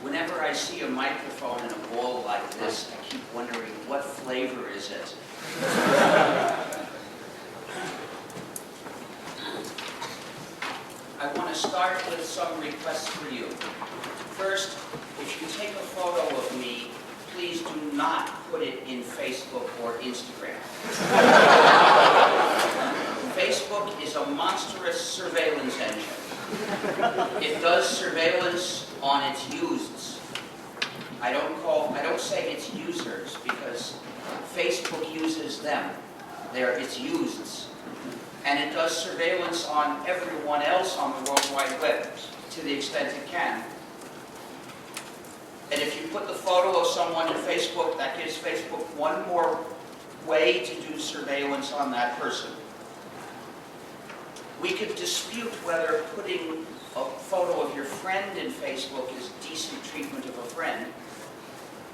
Whenever I see a microphone in a bowl like this, I keep wondering, what flavor is it? I want to start with some requests for you. First, if you take a photo of me, please do not put it in Facebook or Instagram. Facebook is a monstrous surveillance engine. It does surveillance on its users. I don't say its users because Facebook uses them. They're its users. And it does surveillance on everyone else on the World Wide Web to the extent it can. And if you put the photo of someone in Facebook, that gives Facebook one more way to do surveillance on that person. We could dispute whether putting a photo of your friend in Facebook is decent treatment of a friend.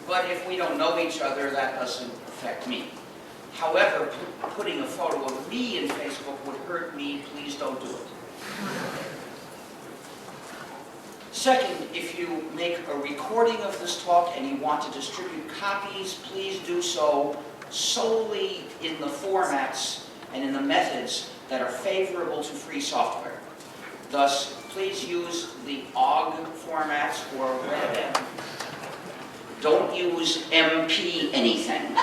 But if we don't know each other, that doesn't affect me. However, putting a photo of me in Facebook would hurt me. Please don't do it. Second, if you make a recording of this talk and you want to distribute copies, please do so solely in the formats and in the methods that are favorable to free software. Thus, please use the OGG formats or WebM. Don't use MP anything.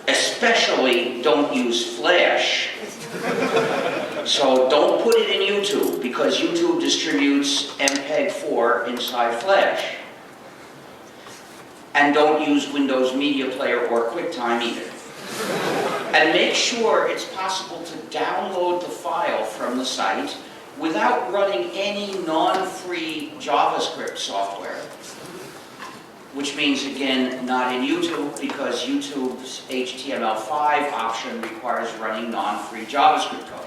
Especially don't use Flash. So don't put it in YouTube, because YouTube distributes MPEG-4 inside Flash. And don't use Windows Media Player or QuickTime either. And make sure it's possible to download the file from the site without running any non-free JavaScript software. Which means, again, not in YouTube, because YouTube's HTML5 option requires running non-free JavaScript code.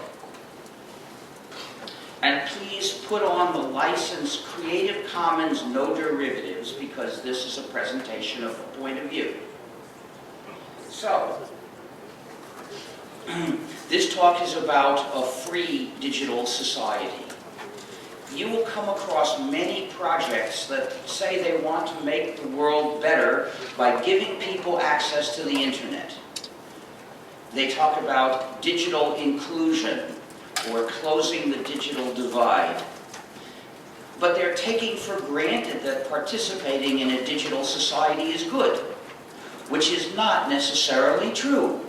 And please put on the license Creative Commons no derivatives, because this is a presentation of a point of view. So, this talk is about a free digital society. You will come across many projects that say they want to make the world better by giving people access to the internet. They talk about digital inclusion or closing the digital divide. But they're taking for granted that participating in a digital society is good, which is not necessarily true.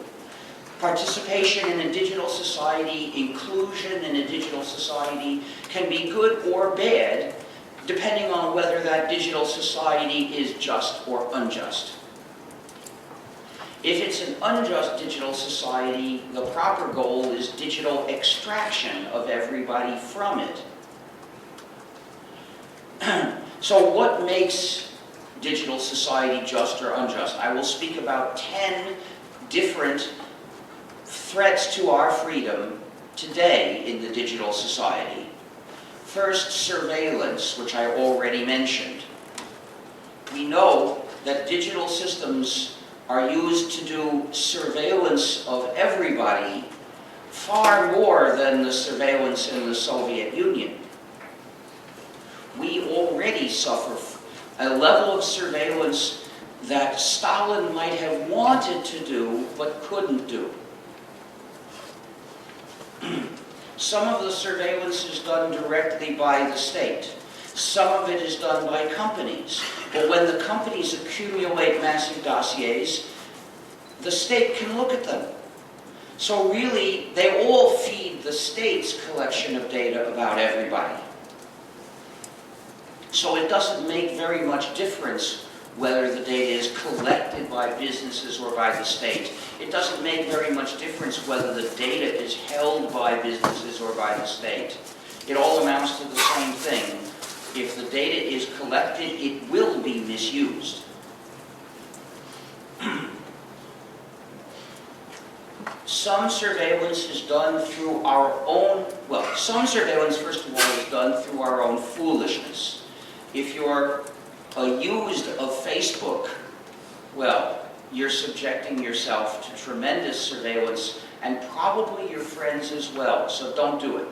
Participation in a digital society, inclusion in a digital society can be good or bad, depending on whether that digital society is just or unjust. If it's an unjust digital society, the proper goal is digital extraction of everybody from it. So what makes digital society just or unjust? I will speak about 10 different threats to our freedom today in the digital society. First, surveillance, which I already mentioned. We know that digital systems are used to do surveillance of everybody far more than the surveillance in the Soviet Union. We already suffer a level of surveillance that Stalin might have wanted to do but couldn't do. Some of the surveillance is done directly by the state. Some of it is done by companies. But when the companies accumulate massive dossiers, the state can look at them. So really, they all feed the state's collection of data about everybody. So it doesn't make very much difference whether the data is collected by businesses or by the state. It doesn't make very much difference whether the data is held by businesses or by the state. It all amounts to the same thing. If the data is collected, it will be misused. Some surveillance is done through our own, some surveillance, first of all, is done through our own foolishness. If you're used of Facebook, well, you're subjecting yourself to tremendous surveillance, and probably your friends as well, so don't do it.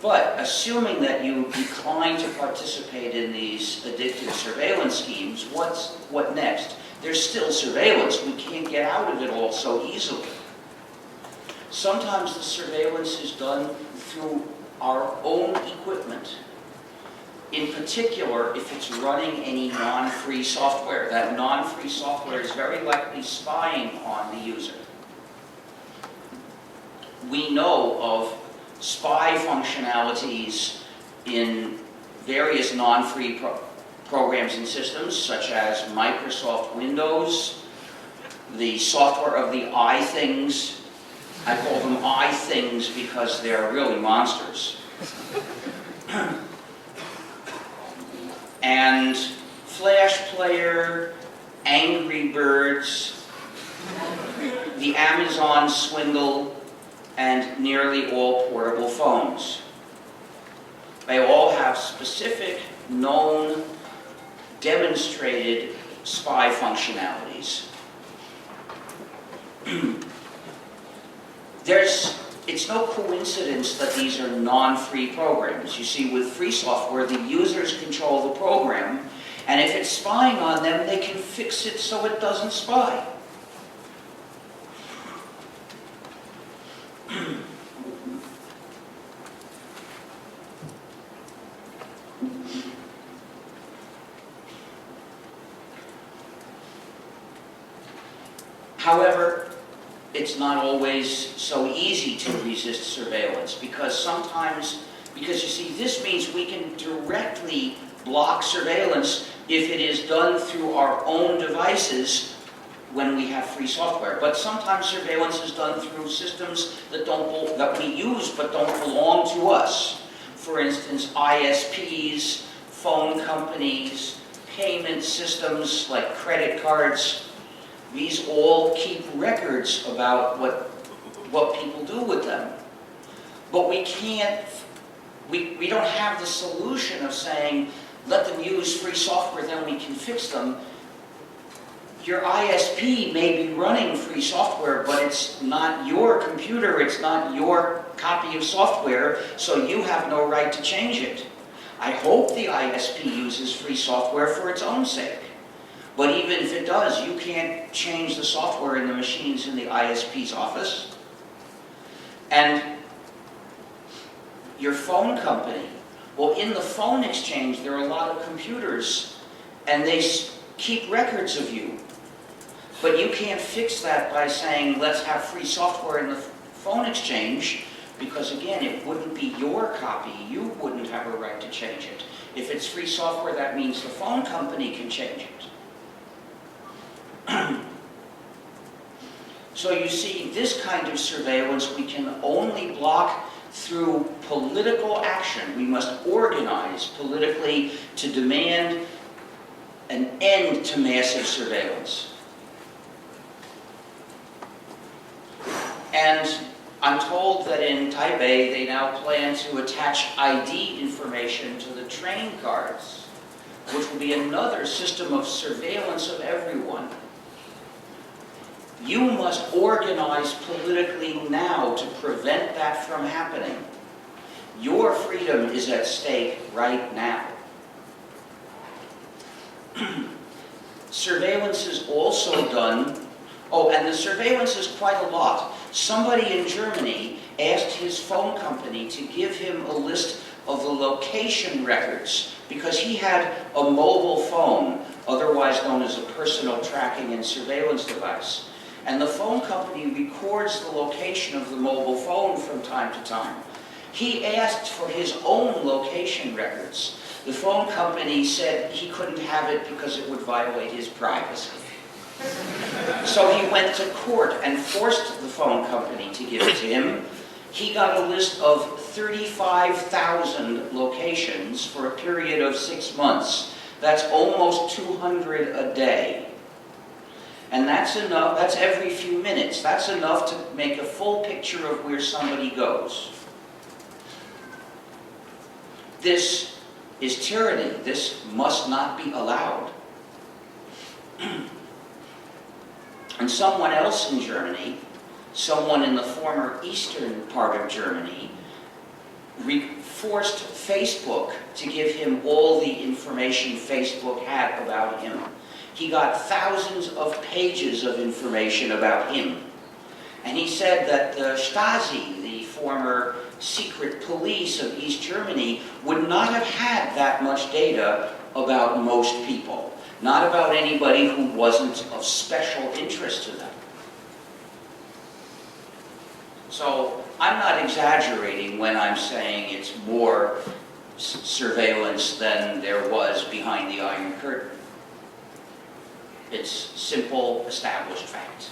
But assuming that you decline to participate in these addictive surveillance schemes, what next? There's still surveillance. We can't get out of it all so easily. Sometimes the surveillance is done through our own equipment. In particular, if it's running any non-free software. That non-free software is very likely spying on the user. We know of spy functionalities in various non-free programs and systems, such as Microsoft Windows, the software of the iThings. I call them iThings because they're really monsters. And Flash Player, Angry Birds, the Amazon Swindle, and nearly all portable phones. They all have specific, known, demonstrated spy functionalities. It's no coincidence that these are non-free programs. You see, with free software, the users control the program, and if it's spying on them, they can fix it so it doesn't spy. However, it's not always so easy to resist surveillance because you see, this means we can directly block surveillance if it is done through our own devices when we have free software. But sometimes surveillance is done through systems that we use but don't belong to us. For instance, ISPs, phone companies, payment systems like credit cards. These all keep records about what people do with them. But we don't have the solution of saying, let them use free software, then we can fix them. Your ISP may be running free software, but it's not your computer, it's not your copy of software, so you have no right to change it. I hope the ISP uses free software for its own sake. But even if it does, you can't change the software in the machines in the ISP's office. And your phone company, well, in the phone exchange, there are a lot of computers, and they keep records of you. But you can't fix that by saying, let's have free software in the phone exchange, because again, it wouldn't be your copy. You wouldn't have a right to change it. If it's free software, that means the phone company can change it. So you see, this kind of surveillance we can only block through political action. We must organize politically to demand an end to massive surveillance. And I'm told that in Taipei they now plan to attach ID information to the train cards, which will be another system of surveillance of everyone. You must organize politically now to prevent that from happening. Your freedom is at stake right now. Surveillance is also done, and the surveillance is quite a lot. Somebody in Germany asked his phone company to give him a list of the location records because he had a mobile phone, otherwise known as a personal tracking and surveillance device. And the phone company records the location of the mobile phone from time to time. He asked for his own location records. The phone company said he couldn't have it because it would violate his privacy. So he went to court and forced the phone company to give it to him. He got a list of 35,000 locations for a period of 6 months. That's almost 200 a day. And that's enough, that's every few minutes. That's enough to make a full picture of where somebody goes. This is tyranny. This must not be allowed. And someone else in Germany, someone in the former eastern part of Germany, forced Facebook to give him all the information Facebook had about him. He got thousands of pages of information about him. And he said that the Stasi, the former secret police of East Germany, would not have had that much data about most people, not about anybody who wasn't of special interest to them. So I'm not exaggerating when I'm saying it's more surveillance than there was behind the Iron Curtain. It's simple, established fact.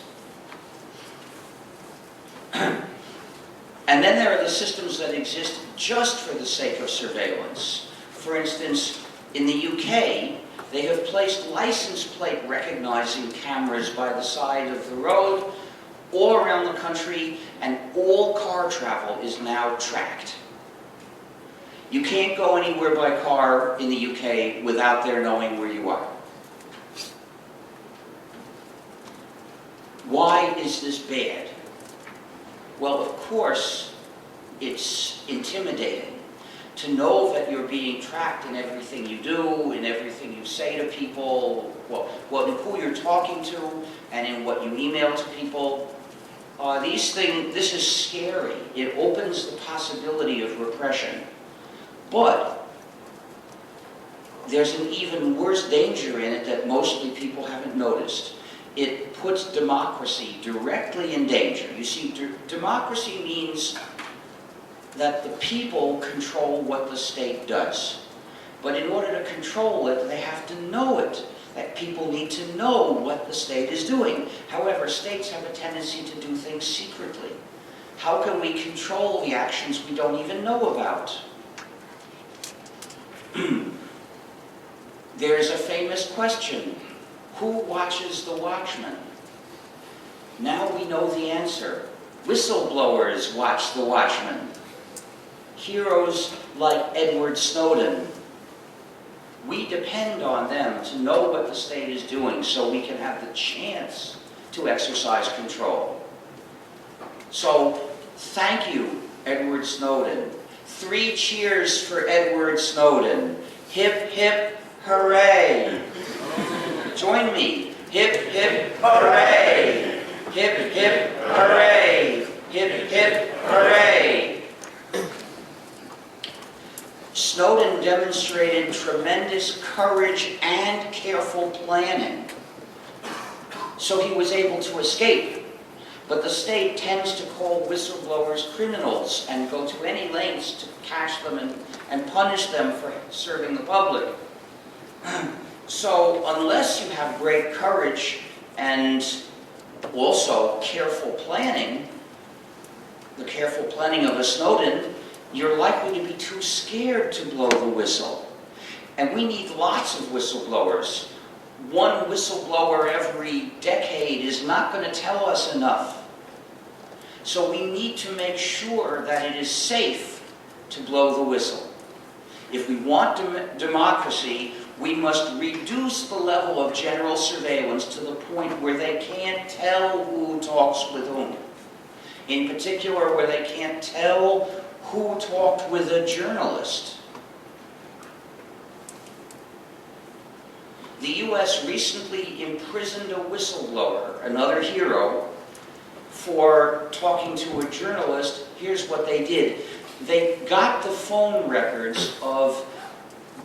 And then there are the systems that exist just for the sake of surveillance. For instance, in the UK, they have placed license plate recognizing cameras by the side of the road all around the country, and all car travel is now tracked. You can't go anywhere by car in the UK without their knowing where you are. Why is this bad? Well, of course, it's intimidating to know that you're being tracked in everything you do, in everything you say to people, well, in who you're talking to, and in what you email to people. This is scary. It opens the possibility of repression. But there's an even worse danger in it that mostly people haven't noticed. It puts democracy directly in danger. You see, democracy means that the people control what the state does. But in order to control it, they have to know it. That people need to know what the state is doing. However, states have a tendency to do things secretly. How can we control the actions we don't even know about? There's a famous question. Who watches the watchman? Now we know the answer. Whistleblowers watch the watchman. Heroes like Edward Snowden. We depend on them to know what the state is doing so we can have the chance to exercise control. So, thank you, Edward Snowden. 3 cheers for Edward Snowden. Hip, hip, hooray. Join me. Hip, hip, hooray. Hip, hip, hooray. Hip, hip, hooray. Snowden demonstrated tremendous courage and careful planning. So he was able to escape. But the state tends to call whistleblowers criminals and go to any lengths to catch them and punish them for serving the public. So unless you have great courage and also careful planning, the careful planning of a Snowden, you're likely to be too scared to blow the whistle. And we need lots of whistleblowers. One whistleblower every decade is not going to tell us enough. So we need to make sure that it is safe to blow the whistle. If we want democracy, we must reduce the level of general surveillance to the point where they can't tell who talks with whom. In particular, where they can't tell who talked with a journalist. The U.S. recently imprisoned a whistleblower, another hero, for talking to a journalist. Here's what they did. They got the phone records of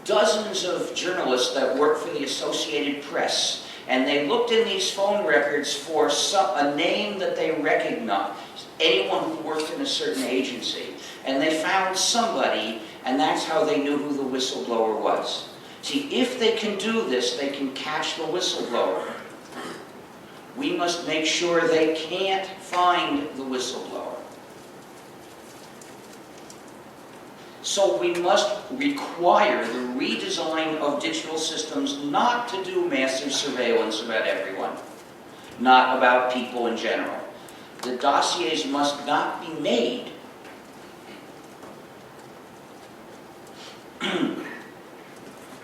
dozens of journalists that work for the Associated Press, and they looked in these phone records for a name that they recognized, anyone who worked in a certain agency. And they found somebody, and that's how they knew who the whistleblower was. See, if they can do this, they can catch the whistleblower. We must make sure they can't find the whistleblower. So we must require the redesign of digital systems not to do massive surveillance about everyone, not about people in general. The dossiers must not be made.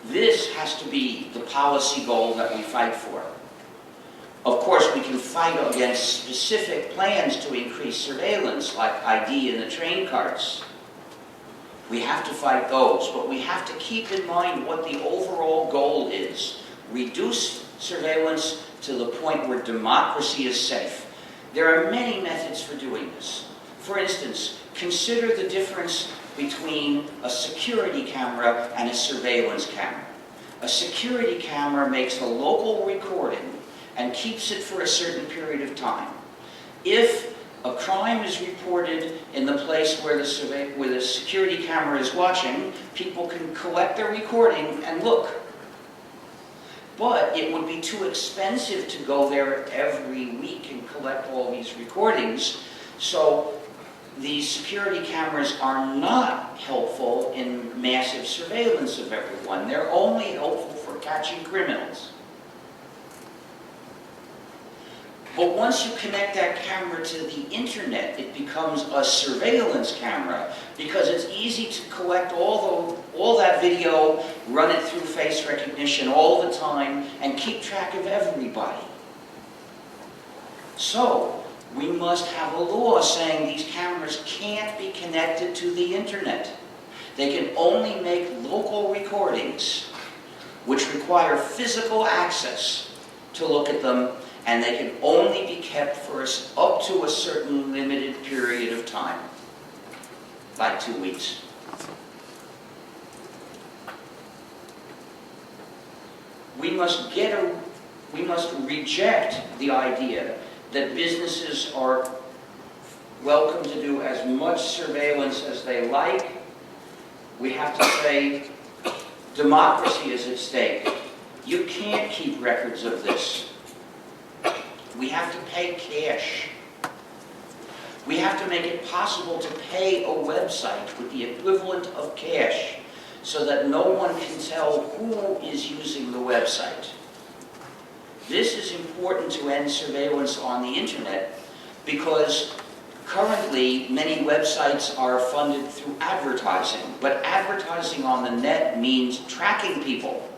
This has to be the policy goal that we fight for. Of course, we can fight against specific plans to increase surveillance, like ID in the train carts. We have to fight those, but we have to keep in mind what the overall goal is. Reduce surveillance to the point where democracy is safe. There are many methods for doing this. For instance, consider the difference between a security camera and a surveillance camera. A security camera makes a local recording and keeps it for a certain period of time. If a crime is reported in the place where the security camera is watching, people can collect their recording and look. But it would be too expensive to go there every week and collect all these recordings. So these security cameras are not helpful in massive surveillance of everyone. They're only helpful for catching criminals. But once you connect that camera to the internet, it becomes a surveillance camera because it's easy to collect all that video, run it through face recognition all the time, and keep track of everybody. So, we must have a law saying these cameras can't be connected to the internet. They can only make local recordings, which require physical access to look at them, and they can only be kept for up to a certain limited period of time, like 2 weeks. We must reject the idea that businesses are welcome to do as much surveillance as they like. We have to say democracy is at stake. You can't keep records of this. We have to pay cash. We have to make it possible to pay a website with the equivalent of cash so that no one can tell who is using the website. This is important to end surveillance on the internet because currently many websites are funded through advertising, but advertising on the net means tracking people.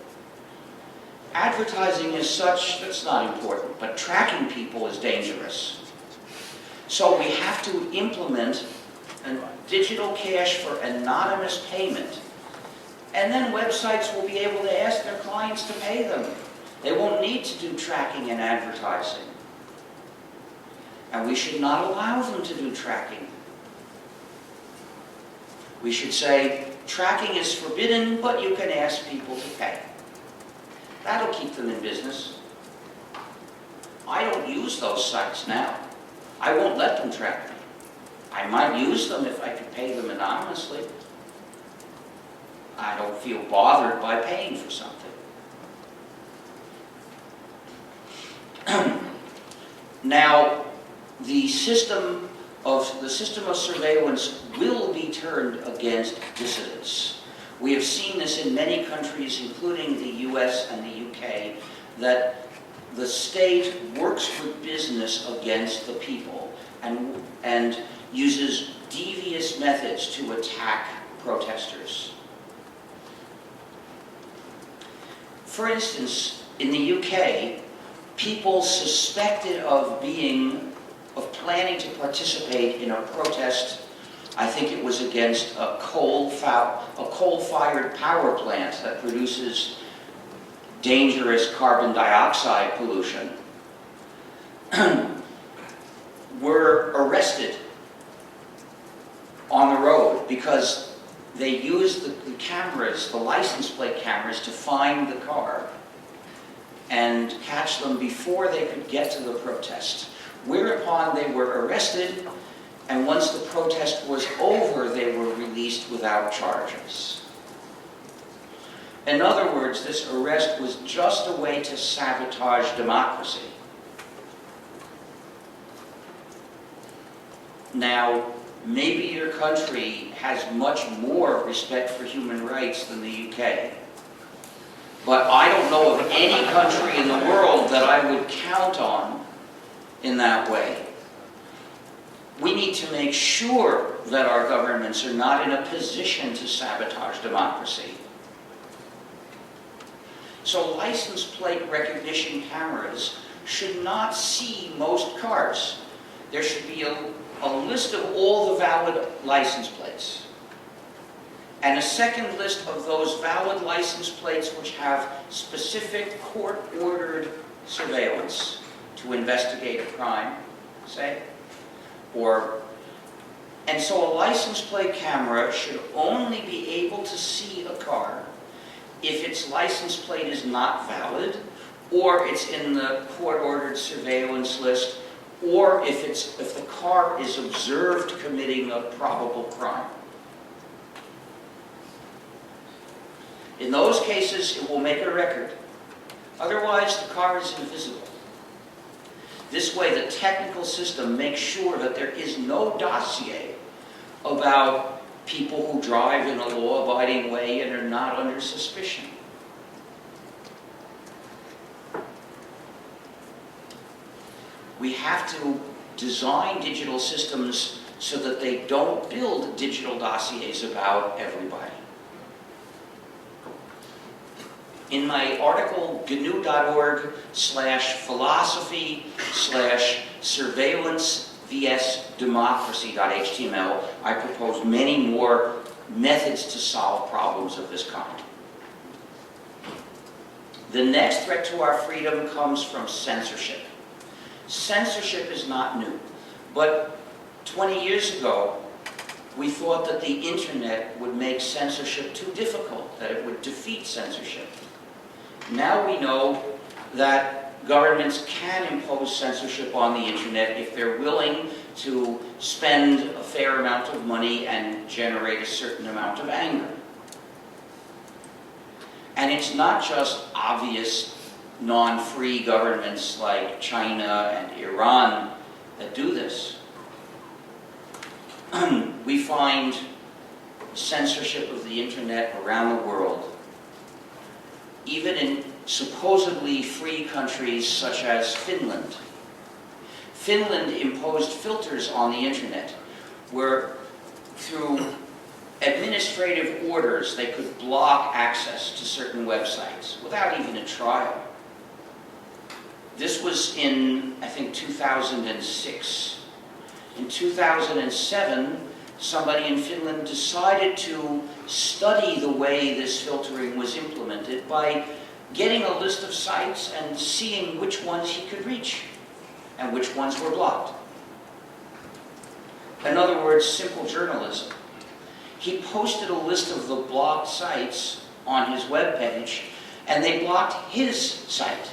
Advertising as such, that's not important, but tracking people is dangerous. So we have to implement a digital cash for anonymous payment. And then websites will be able to ask their clients to pay them. They won't need to do tracking and advertising. And we should not allow them to do tracking. We should say, tracking is forbidden, but you can ask people to pay. That'll keep them in business. I don't use those sites now. I won't let them track me. I might use them if I could pay them anonymously. I don't feel bothered by paying for something. Now, the system of surveillance will be turned against dissidents. We have seen this in many countries, including the US and the UK, that the state works for business against the people and uses devious methods to attack protesters. For instance, in the UK, people suspected of planning to participate in a protest. I think it was against a coal-fired power plant that produces dangerous carbon dioxide pollution, were arrested on the road because they used the cameras, the license plate cameras, to find the car and catch them before they could get to the protest. Whereupon they were arrested, and once the protest was over, they were released without charges. In other words, this arrest was just a way to sabotage democracy. Now, maybe your country has much more respect for human rights than the UK. But I don't know of any country in the world that I would count on in that way. We need to make sure that our governments are not in a position to sabotage democracy. So license plate recognition cameras should not see most cars. There should be a list of all the valid license plates. and a second list of those valid license plates which have specific court-ordered surveillance to investigate a crime, say, and so a license plate camera should only be able to see a car if its license plate is not valid, or it's in the court-ordered surveillance list, or if the car is observed committing a probable crime. In those cases, it will make a record. Otherwise, the car is invisible. This way, the technical system makes sure that there is no dossier about people who drive in a law-abiding way and are not under suspicion. We have to design digital systems so that they don't build digital dossiers about everybody. In my article, gnu.org/philosophy/surveillance-vs-democracy.html, I propose many more methods to solve problems of this kind. The next threat to our freedom comes from censorship. Censorship is not new, but 20 years ago, we thought that the internet would make censorship too difficult, that it would defeat censorship. Now we know that governments can impose censorship on the internet if they're willing to spend a fair amount of money and generate a certain amount of anger. And it's not just obvious non-free governments like China and Iran that do this. We find censorship of the internet around the world, even in supposedly free countries such as Finland. Finland imposed filters on the internet where, through administrative orders, they could block access to certain websites without even a trial. This was in, I think, 2006. In 2007, somebody in Finland decided to study the way this filtering was implemented by getting a list of sites and seeing which ones he could reach and which ones were blocked. In other words, simple journalism. He posted a list of the blocked sites on his webpage, and they blocked his site.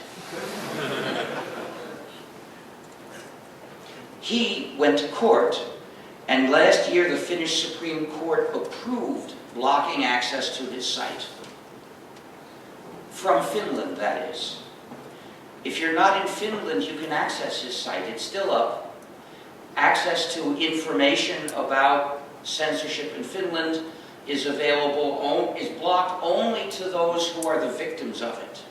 He went to court, and last year the Finnish Supreme Court approved blocking access to his site. From Finland, that is. If you're not in Finland, you can access his site. It's still up. Access to information about censorship in Finland is available, is blocked only to those who are the victims of it.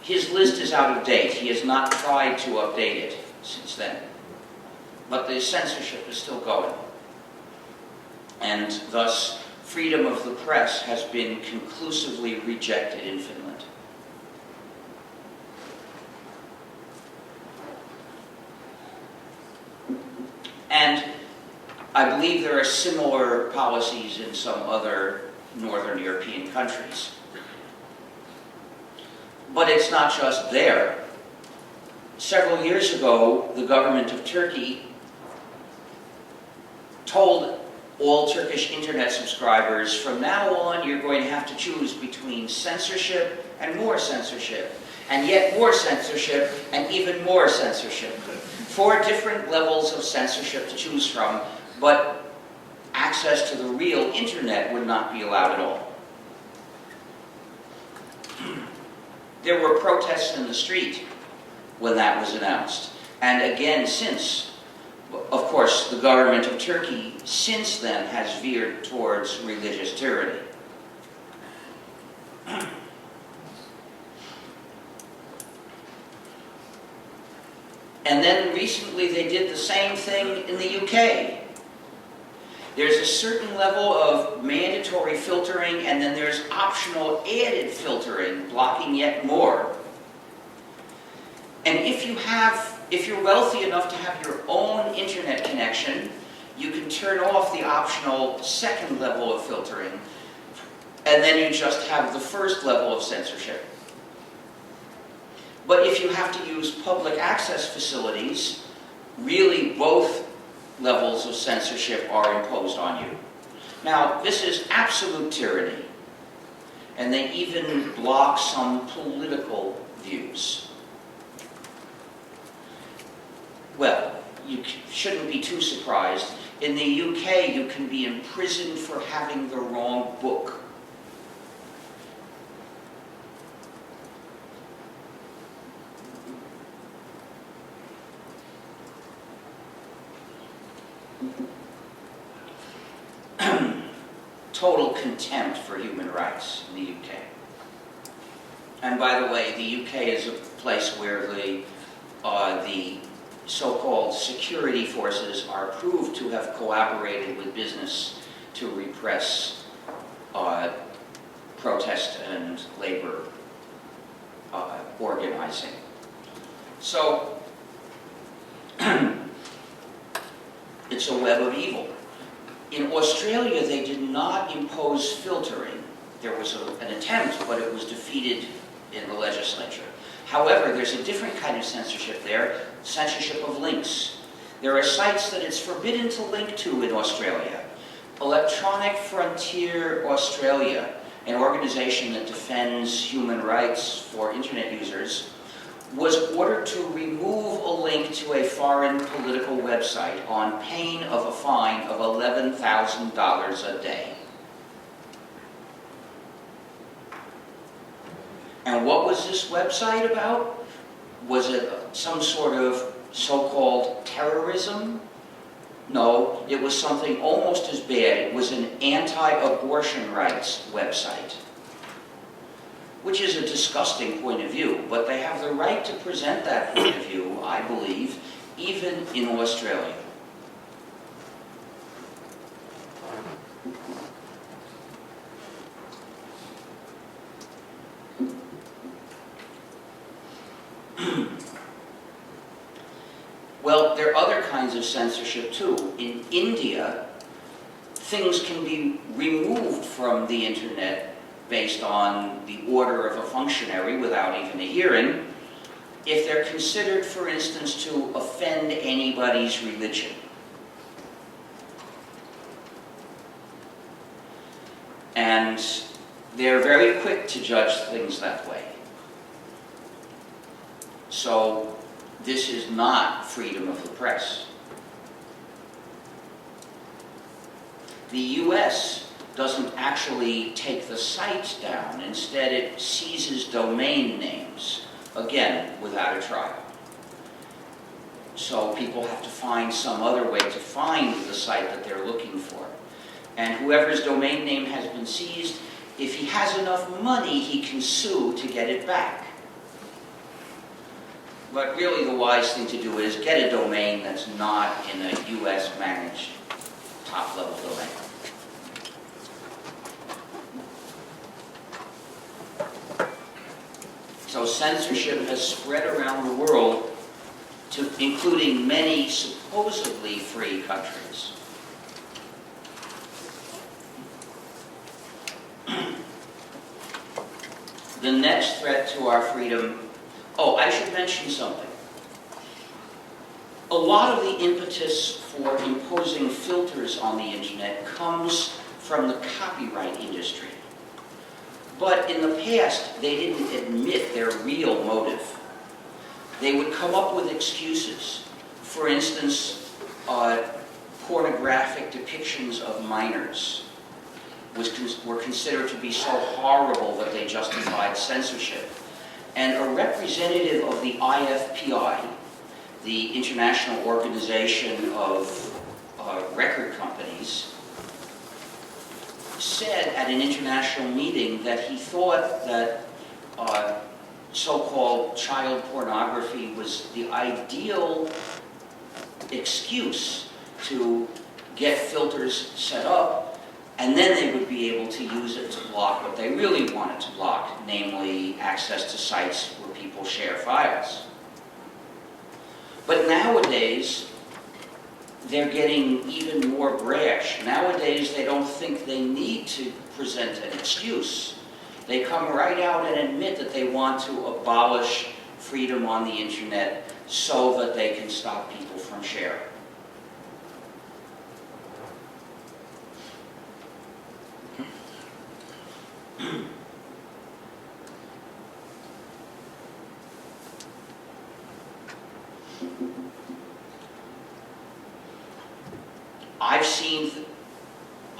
His list is out of date. He has not tried to update it since then. But the censorship is still going. And thus, freedom of the press has been conclusively rejected in Finland. And I believe there are similar policies in some other Northern European countries. But it's not just there. Several years ago, the government of Turkey told all Turkish internet subscribers, from now on you're going to have to choose between censorship and more censorship, and yet more censorship and even more censorship. 4 different levels of censorship to choose from, but access to the real internet would not be allowed at all. There were protests in the street when that was announced. And again, since, of course, the government of Turkey since then has veered towards religious tyranny. And then recently they did the same thing in the UK. There's a certain level of mandatory filtering, and then there's optional added filtering, blocking yet more. And if you have If you're wealthy enough to have your own internet connection, you can turn off the optional second level of filtering, and then you just have the first level of censorship. But if you have to use public access facilities, really both levels of censorship are imposed on you. Now, this is absolute tyranny, and they even block some political views. Well, you shouldn't be too surprised. In the UK, you can be imprisoned for having the wrong book. Total contempt for human rights in the UK. And by the way, the UK is a place where the so-called security forces are proved to have collaborated with business to repress protest and labor organizing. So, it's a web of evil. In Australia, they did not impose filtering. There was an attempt, but it was defeated in the legislature. However, there's a different kind of censorship there, censorship of links. There are sites that it's forbidden to link to in Australia. Electronic Frontier Australia, an organization that defends human rights for internet users, was ordered to remove a link to a foreign political website on pain of a fine of $11,000 a day. And what was this website about? Was it some sort of so-called terrorism? No, it was something almost as bad. It was an anti-abortion rights website, which is a disgusting point of view, but they have the right to present that point of view, I believe, even in Australia. Well, there are other kinds of censorship too. In India, things can be removed from the internet based on the order of a functionary without even a hearing, if they're considered, for instance, to offend anybody's religion. And they're very quick to judge things that way. So this is not freedom of the press. The US doesn't actually take the sites down. Instead, it seizes domain names, again, without a trial. So people have to find some other way to find the site that they're looking for. And whoever's domain name has been seized, if he has enough money, he can sue to get it back. But really the wise thing to do is get a domain that's not in a US-managed top-level domain. So censorship has spread around the world, to including many supposedly free countries. The next threat to our freedom. Oh, I should mention something. A lot of the impetus for imposing filters on the internet comes from the copyright industry. But in the past, they didn't admit their real motive. They would come up with excuses. For instance, pornographic depictions of minors were considered to be so horrible that they justified censorship. And a representative of the IFPI, the International Organization of Record Companies, said at an international meeting that he thought that so-called child pornography was the ideal excuse to get filters set up, and then they would be able to use it to block what they really wanted to block, namely access to sites where people share files. But nowadays, they're getting even more brash. Nowadays, they don't think they need to present an excuse. They come right out and admit that they want to abolish freedom on the internet so that they can stop people from sharing.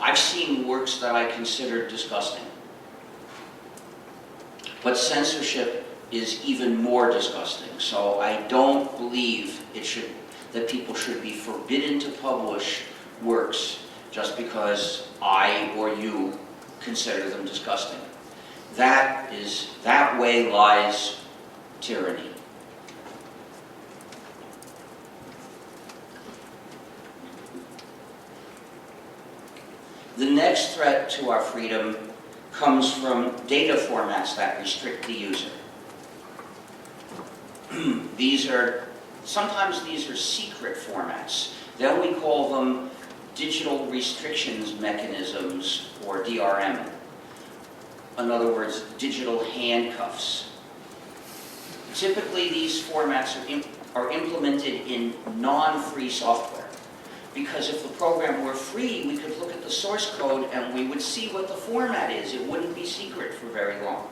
I've seen works that I consider disgusting. But censorship is even more disgusting. So I don't believe that people should be forbidden to publish works just because I or you consider them disgusting. That way lies tyranny. The next threat to our freedom comes from data formats that restrict the user. Sometimes these are secret formats. Then we call them digital restrictions mechanisms, or DRM. In other words, digital handcuffs. Typically, these formats are implemented in non-free software. Because if the program were free, we could look at the source code and we would see what the format is. It wouldn't be secret for very long.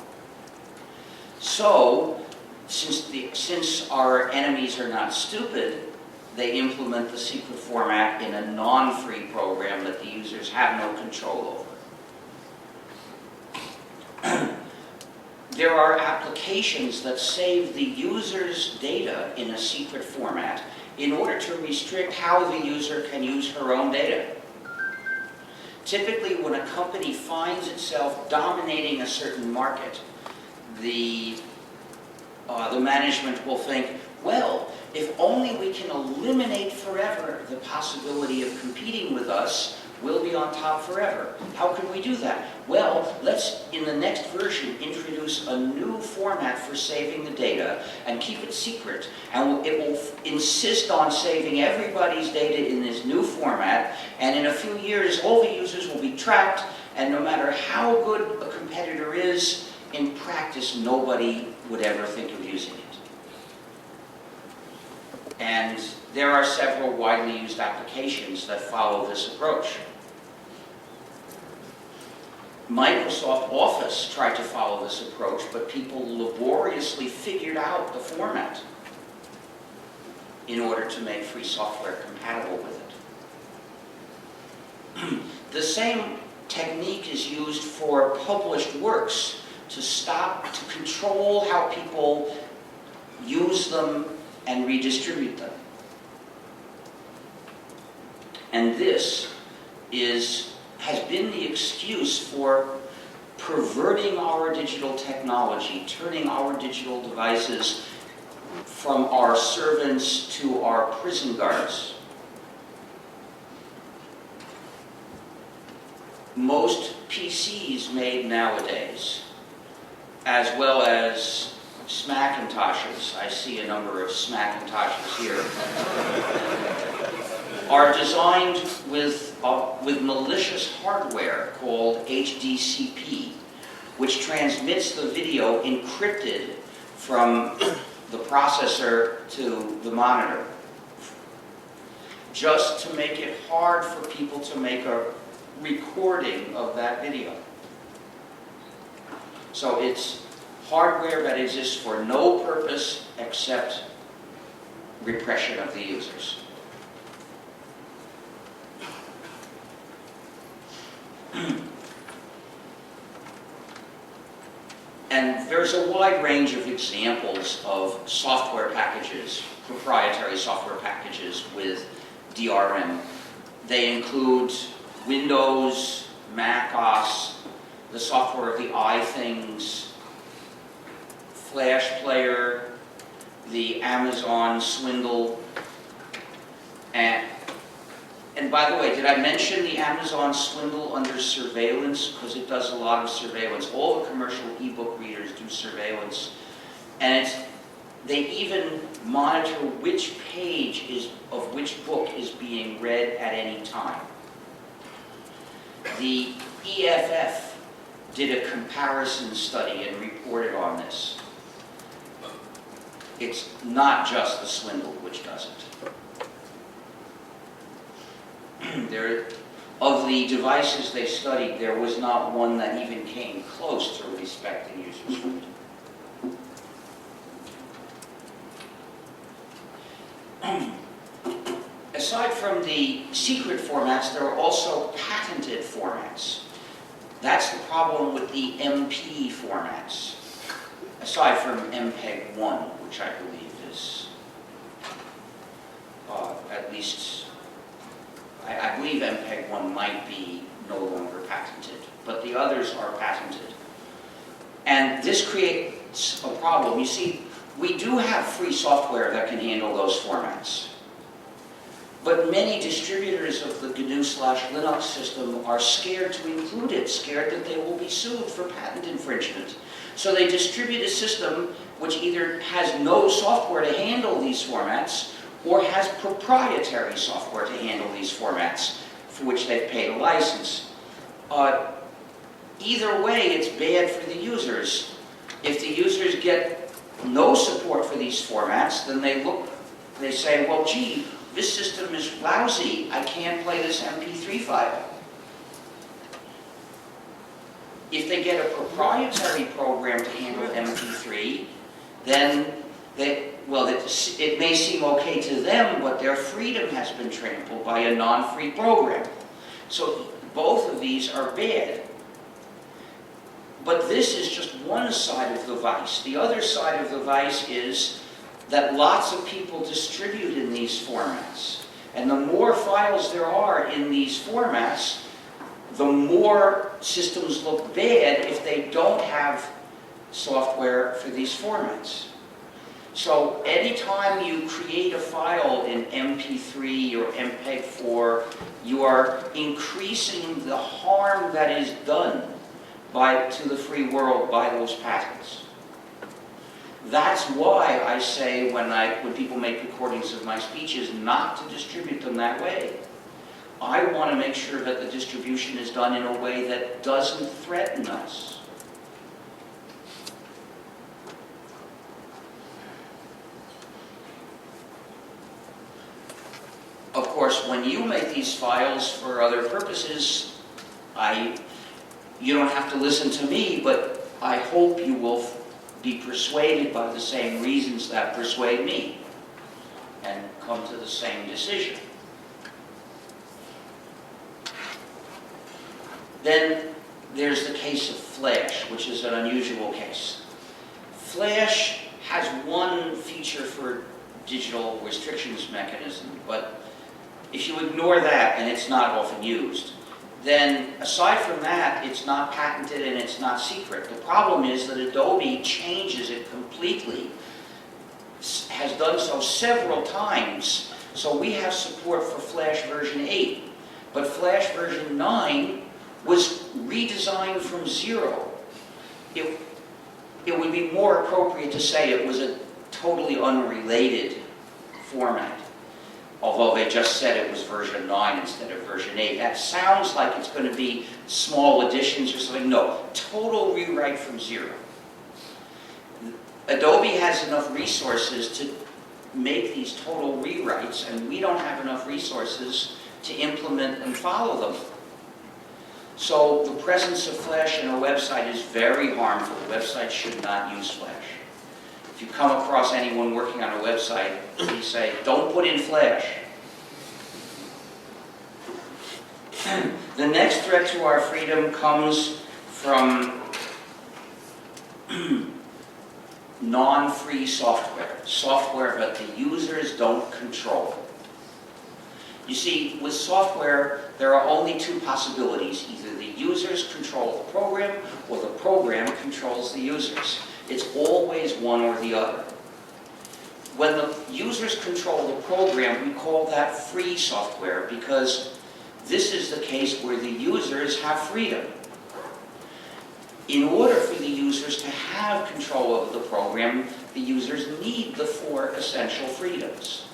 So, since our enemies are not stupid, they implement the secret format in a non-free program that the users have no control over. There are applications that save the user's data in a secret format in order to restrict how the user can use her own data. Typically, when a company finds itself dominating a certain market, the management will think, well, if only we can eliminate forever the possibility of competing with us, we'll be on top forever. How can we do that? Well, let's, in the next version, introduce a new format for saving the data and keep it secret. And it will insist on saving everybody's data in this new format. And in a few years, all the users will be tracked. And no matter how good a competitor is, in practice, nobody would ever think of using it. And there are several widely used applications that follow this approach. Microsoft Office tried to follow this approach, but people laboriously figured out the format in order to make free software compatible with it. The same technique is used for published works to control how people use them and redistribute them. And this has been the excuse for perverting our digital technology, turning our digital devices from our servants to our prison guards. Most PCs made nowadays, as well as Smacintoshes, I see a number of Smacintoshes here, are designed with malicious hardware called HDCP, which transmits the video encrypted from the processor to the monitor, just to make it hard for people to make a recording of that video. So it's hardware that exists for no purpose except repression of the users. And there's a wide range of examples of software packages, proprietary software packages with DRM. They include Windows, Mac OS, the software of the iThings, Flash Player, the Amazon Swindle, and by the way, did I mention the Amazon Swindle under surveillance? Because it does a lot of surveillance. All the commercial ebook readers do surveillance. And They even monitor which page of which book is being read at any time. The EFF did a comparison study and reported on this. It's not just the Swindle which does it. Of the devices they studied, there was not one that even came close to respecting users' freedom. Aside from the secret formats, there are also patented formats. That's the problem with the MP formats, aside from MPEG-1, which I believe is, at least, I believe MPEG-1 might be no longer patented, but the others are patented. And this creates a problem. You see, we do have free software that can handle those formats. But many distributors of the gnu+linux system are scared to include it, scared that they will be sued for patent infringement. So they distribute a system which either has no software to handle these formats or has proprietary software to handle these formats for which they've paid a license. Either way, it's bad for the users. If the users get no support for these formats, then they say, well, gee, this system is lousy. I can't play this MP3 file. If they get a proprietary program to handle MP3, then it may seem okay to them, but their freedom has been trampled by a non-free program. So both of these are bad. But this is just one side of the vice. The other side of the vice is that lots of people distribute in these formats. And the more files there are in these formats, the more systems look bad if they don't have software for these formats. So anytime you create a file in MP3 or MPEG-4, you are increasing the harm that is done to the free world by those patents. That's why I say when people make recordings of my speeches not to distribute them that way. I want to make sure that the distribution is done in a way that doesn't threaten us. Of course, when you make these files for other purposes, you don't have to listen to me, but I hope you will be persuaded by the same reasons that persuade me and come to the same decision. Then there's the case of Flash, which is an unusual case. Flash has one feature for digital restrictions mechanism, but if you ignore that, and it's not often used, then aside from that, it's not patented and it's not secret. The problem is that Adobe changes it completely, has done so several times. So we have support for Flash version 8, but Flash version 9 was redesigned from zero. It would be more appropriate to say it was a totally unrelated format, although they just said it was version 9 instead of version 8. That sounds like it's going to be small additions or something. No, total rewrite from zero. Adobe has enough resources to make these total rewrites, and we don't have enough resources to implement and follow them. So the presence of Flash in a website is very harmful. Websites should not use Flash. If you come across anyone working on a website, please say, don't put in Flash. The next threat to our freedom comes from non-free software, software that the users don't control. You see, with software, there are only two possibilities. Either the users control the program, or the program controls the users. It's always one or the other. When the users control the program, we call that free software, because this is the case where the users have freedom. In order for the users to have control over the program, the users need the 4 essential freedoms.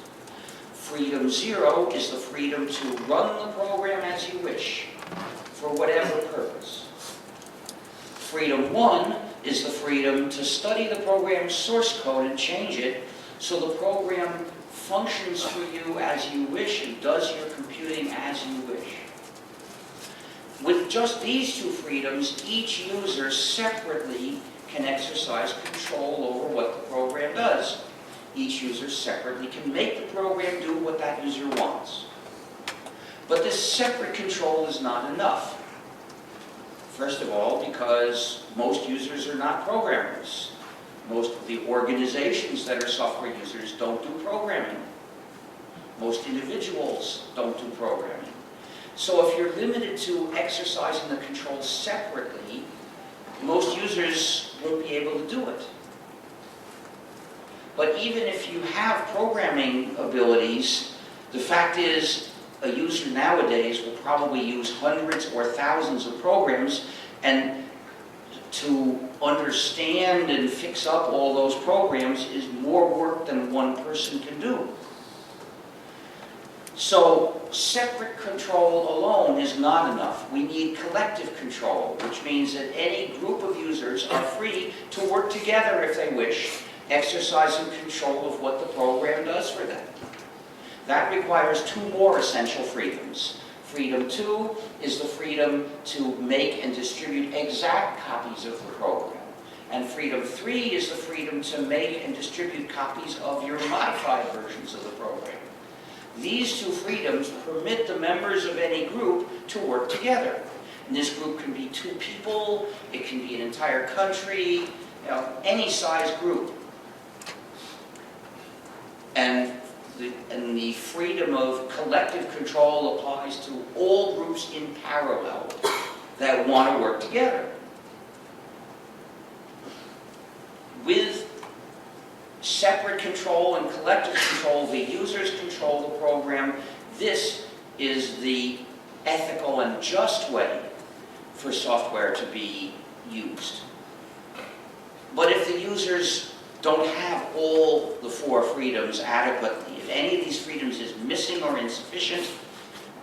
Freedom 0 is the freedom to run the program as you wish, for whatever purpose. Freedom 1 is the freedom to study the program's source code and change it so the program functions for you as you wish and does your computing as you wish. With just these 2 freedoms, each user separately can exercise control over what the program does. Each user separately can make the program do what that user wants. But this separate control is not enough. First of all, because most users are not programmers. Most of the organizations that are software users don't do programming. Most individuals don't do programming. So if you're limited to exercising the control separately, most users won't be able to do it. But even if you have programming abilities, the fact is a user nowadays will probably use hundreds or thousands of programs, and to understand and fix up all those programs is more work than one person can do. So separate control alone is not enough. We need collective control, which means that any group of users are free to work together if they wish, exercising control of what the program does for them. That requires 2 more essential freedoms. Freedom 2 is the freedom to make and distribute exact copies of the program. And freedom 3 is the freedom to make and distribute copies of your modified versions of the program. These 2 freedoms permit the members of any group to work together. And this group can be 2 people, it can be an entire country, any size group. And the freedom of collective control applies to all groups in parallel that want to work together. With separate control and collective control, the users control the program. This is the ethical and just way for software to be used. But if the users don't have all the 4 freedoms adequately, if any of these freedoms is missing or insufficient,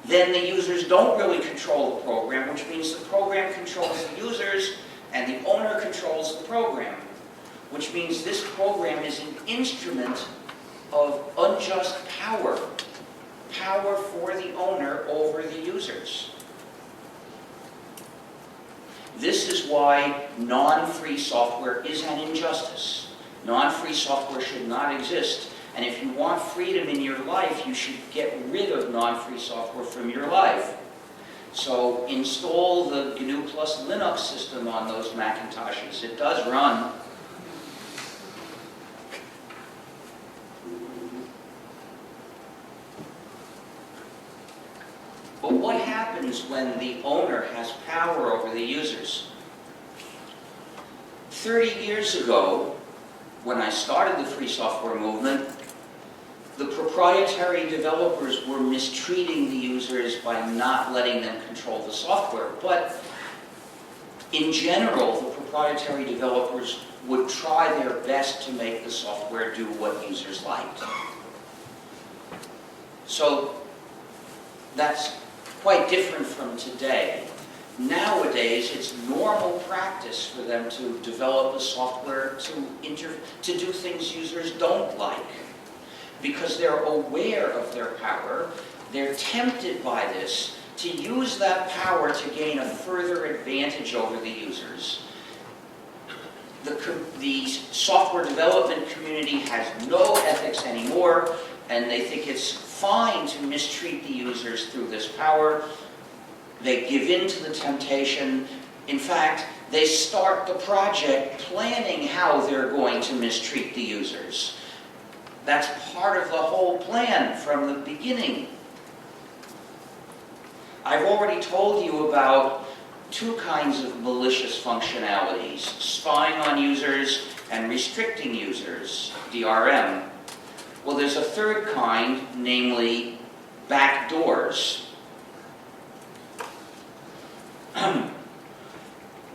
then the users don't really control the program, which means the program controls the users and the owner controls the program, which means this program is an instrument of unjust power, power for the owner over the users. This is why non-free software is an injustice. Non-free software should not exist. And if you want freedom in your life, you should get rid of non-free software from your life. So install the gnu+linux system on those Macintoshes. It does run. But what happens when the owner has power over the users? 30 years ago, when I started the free software movement, the proprietary developers were mistreating the users by not letting them control the software. But in general, the proprietary developers would try their best to make the software do what users liked. So that's quite different from today. Nowadays, it's normal practice for them to develop the software to do things users don't like. Because they're aware of their power, they're tempted by this to use that power to gain a further advantage over the users. The software development community has no ethics anymore, and they think it's fine to mistreat the users through this power. They give in to the temptation. In fact, they start the project planning how they're going to mistreat the users. That's part of the whole plan from the beginning. I've already told you about 2 kinds of malicious functionalities: spying on users and restricting users, DRM. Well, there's a 3rd kind, namely backdoors.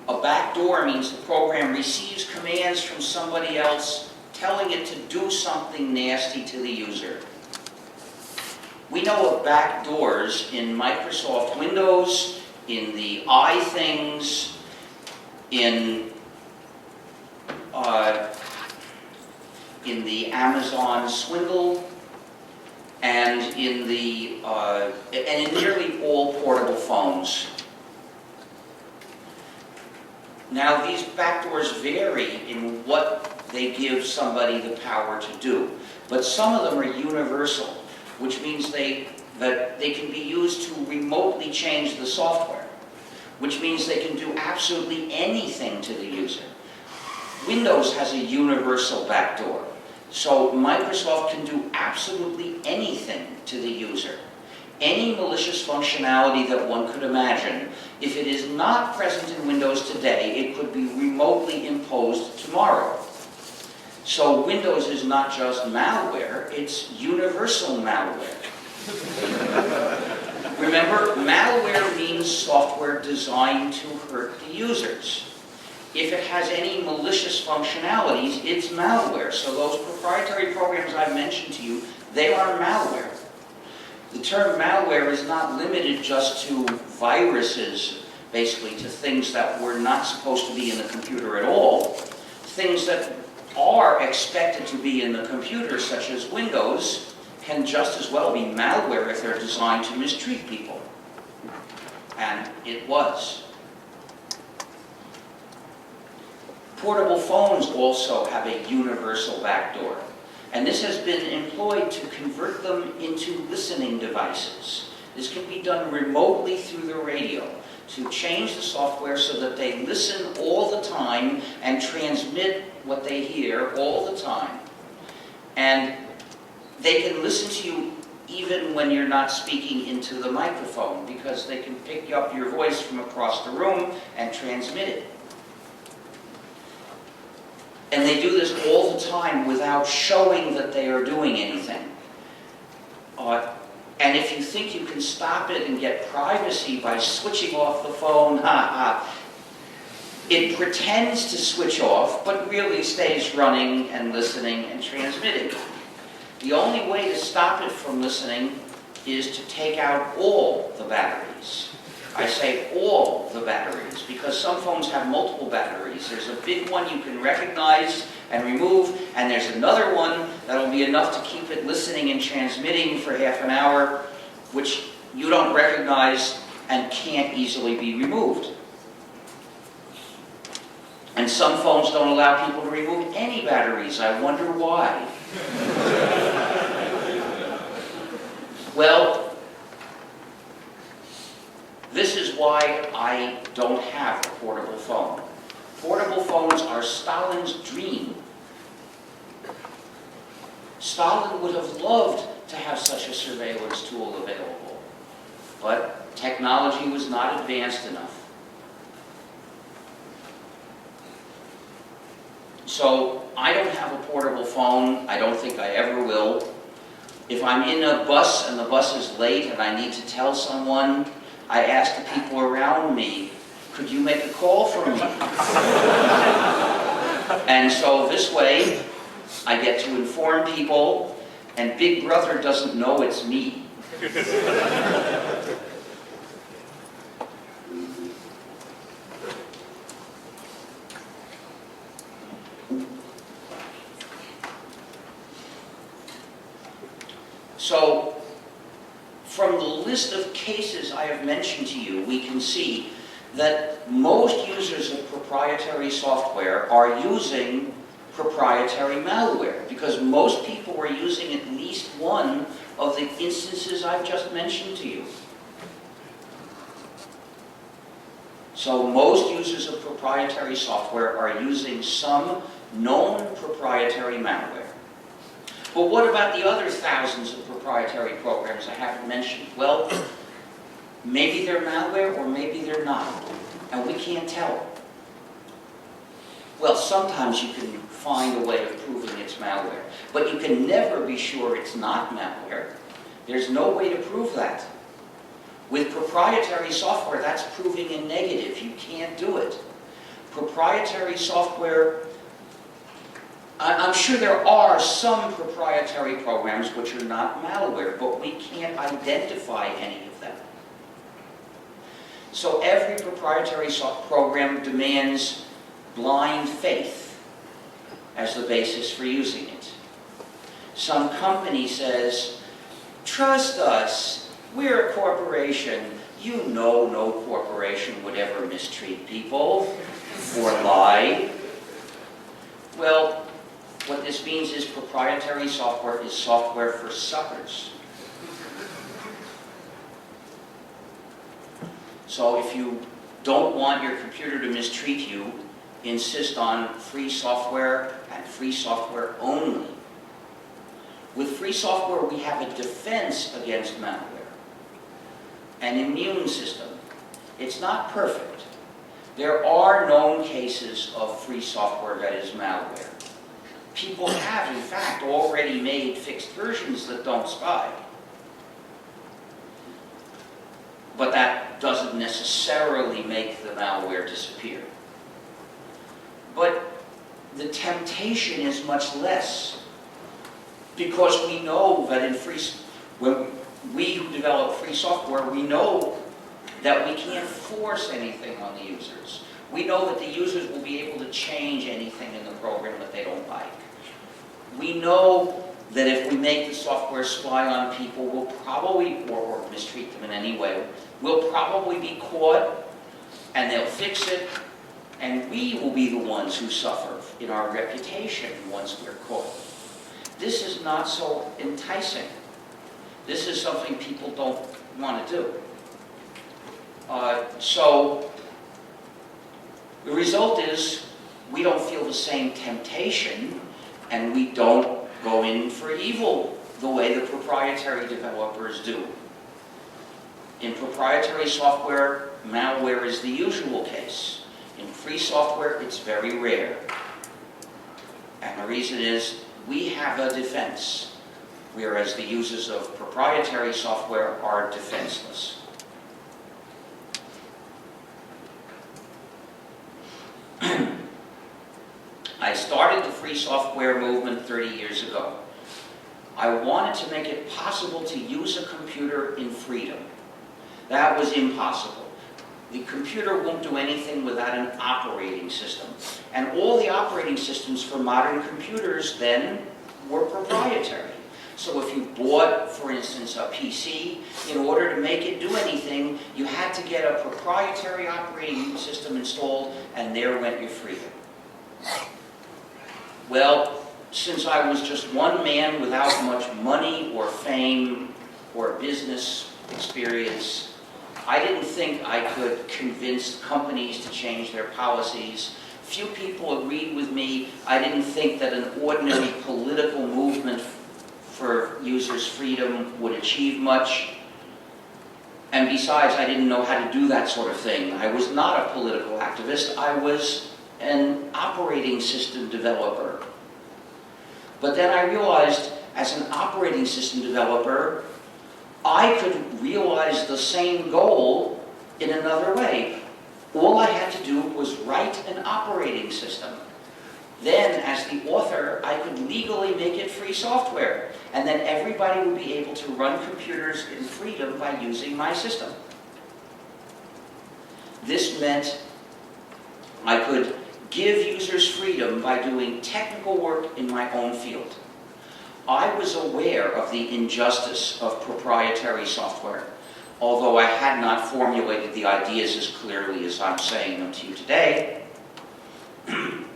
A backdoor means the program receives commands from somebody else, telling it to do something nasty to the user. We know of backdoors in Microsoft Windows, in the iThings, in the Amazon Swindle, and in nearly all portable phones. Now, these backdoors vary in what they give somebody the power to do, but some of them are universal, which means that they can be used to remotely change the software, which means they can do absolutely anything to the user. Windows has a universal backdoor, so Microsoft can do absolutely anything to the user. Any malicious functionality that one could imagine, if it is not present in Windows today, it could be remotely imposed tomorrow. So Windows is not just malware, it's universal malware. Remember, malware means software designed to hurt the users. If it has any malicious functionalities, it's malware. So those proprietary programs I've mentioned to you, they are malware. The term malware is not limited just to viruses, basically to things that were not supposed to be in the computer at all. Things that are expected to be in the computer, such as Windows, can just as well be malware if they're designed to mistreat people. And it was. Portable phones also have a universal backdoor. And this has been employed to convert them into listening devices. This can be done remotely through the radio to change the software so that they listen all the time and transmit what they hear all the time. And they can listen to you even when you're not speaking into the microphone, because they can pick up your voice from across the room and transmit it. And they do this all the time without showing that they are doing anything. And if you think you can stop it and get privacy by switching off the phone, it pretends to switch off, but really stays running and listening and transmitting. The only way to stop it from listening is to take out all the batteries. I say all the batteries, because some phones have multiple batteries. There's a big one you can recognize and remove, and there's another one that'll be enough to keep it listening and transmitting for half an hour, which you don't recognize and can't easily be removed. And some phones don't allow people to remove any batteries. I wonder why. Well, this is why I don't have a portable phone. Portable phones are Stalin's dream. Stalin would have loved to have such a surveillance tool available, but technology was not advanced enough. So I don't have a portable phone. I don't think I ever will. If I'm in a bus and the bus is late and I need to tell someone, I ask the people around me, could you make a call for me? And so this way, I get to inform people, and Big Brother doesn't know it's me. So, from the list of cases I have mentioned to you, we can see that most users of proprietary software are using proprietary malware, because most people are using at least one of the instances I've just mentioned to you. So most users of proprietary software are using some known proprietary malware. But what about the other thousands of proprietary programs I haven't mentioned? Well, maybe they're malware or maybe they're not, and we can't tell. Well, sometimes you can find a way of proving it's malware, but you can never be sure it's not malware. There's no way to prove that. With proprietary software, that's proving a negative. You can't do it. Proprietary software I'm sure there are some proprietary programs which are not malware, but we can't identify any of them. So every proprietary program demands blind faith as the basis for using it. Some company says, trust us, we're a corporation. You know no corporation would ever mistreat people or lie. Well, what this means is proprietary software is software for suckers. So if you don't want your computer to mistreat you, insist on free software and free software only. With free software, we have a defense against malware, an immune system. It's not perfect. There are known cases of free software that is malware. People have, in fact, already made fixed versions that don't spy. But that doesn't necessarily make the malware disappear. But the temptation is much less, because we know that when we who develop free software, we know that we can't force anything on the users. We know that the users will be able to change anything in the program that they don't like. We know that if we make the software spy on people, we'll probably, or mistreat them in any way, we'll probably be caught, and they'll fix it, and we will be the ones who suffer in our reputation once we're caught. This is not so enticing. This is something people don't want to do. So the result is we don't feel the same temptation, and we don't go in for evil the way the proprietary developers do. In proprietary software, malware is the usual case. In free software, it's very rare. And the reason is we have a defense, whereas the users of proprietary software are defenseless. I started the free software movement 30 years ago. I wanted to make it possible to use a computer in freedom. That was impossible. The computer won't do anything without an operating system. And all the operating systems for modern computers then were proprietary. So if you bought, for instance, a PC, in order to make it do anything, you had to get a proprietary operating system installed, and there went your freedom. Well, since I was just one man without much money or fame or business experience, I didn't think I could convince companies to change their policies. Few people agreed with me. I didn't think that an ordinary political movement for users' freedom would achieve much. And besides, I didn't know how to do that sort of thing. I was not a political activist. I was an operating system developer. But then I realized, as an operating system developer, I could realize the same goal in another way. All I had to do was write an operating system. Then, as the author, I could legally make it free software, and then everybody would be able to run computers in freedom by using my system. This meant I could give users freedom by doing technical work in my own field. I was aware of the injustice of proprietary software, although I had not formulated the ideas as clearly as I'm saying them to you today.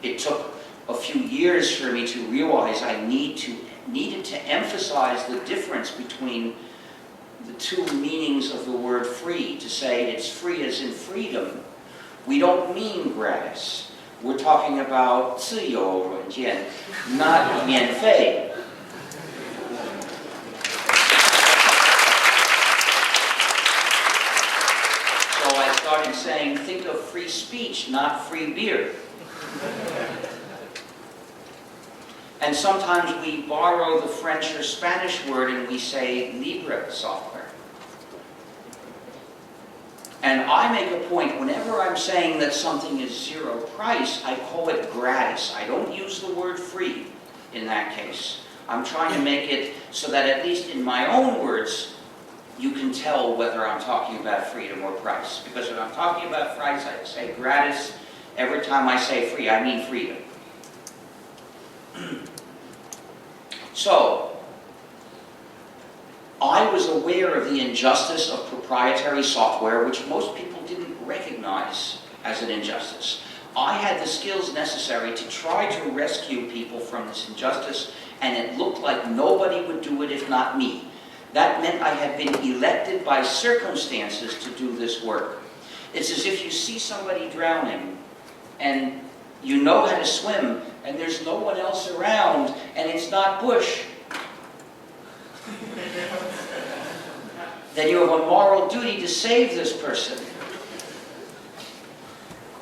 It took a few years for me to realize I needed to emphasize the difference between the two meanings of the word free. To say it's free as in freedom, we don't mean gratis. We're talking about 自由软件, not 免费. So I started saying, think of free speech, not free beer. And sometimes we borrow the French or Spanish word and we say libre software. And I make a point, whenever I'm saying that something is zero price, I call it gratis. I don't use the word free in that case. I'm trying to make it so that at least in my own words, you can tell whether I'm talking about freedom or price. Because when I'm talking about price, I say gratis. Every time I say free, I mean freedom. So, I was aware of the injustice of proprietary software, which most people didn't recognize as an injustice. I had the skills necessary to try to rescue people from this injustice, and it looked like nobody would do it if not me. That meant I had been elected by circumstances to do this work. It's as if you see somebody drowning, and you know how to swim, and there's no one else around, and it's not Bush. Then you have a moral duty to save this person.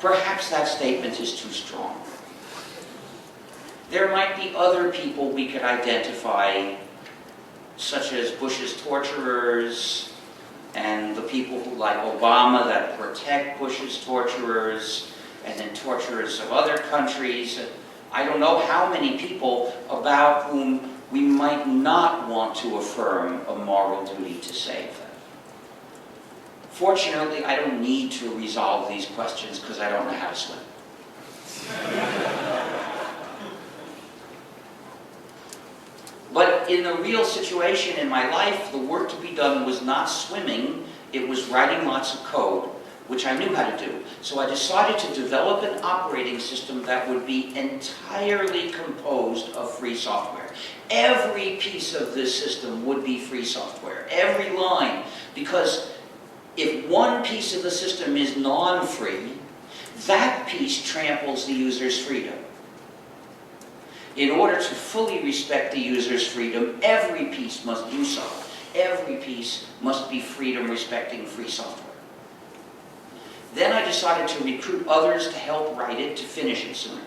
Perhaps that statement is too strong. There might be other people we could identify, such as Bush's torturers, and the people who, like Obama, that protect Bush's torturers, and then torturers of other countries. I don't know how many people about whom we might not want to affirm a moral duty to save them. Fortunately, I don't need to resolve these questions because I don't know how to swim. But in the real situation in my life, the work to be done was not swimming, it was writing lots of code, which I knew how to do. So I decided to develop an operating system that would be entirely composed of free software. Every piece of this system would be free software, every line, because if one piece of the system is non-free, that piece tramples the user's freedom. In order to fully respect the user's freedom, every piece must do so. Every piece must be freedom-respecting free software. Then I decided to recruit others to help write it, to finish it sooner.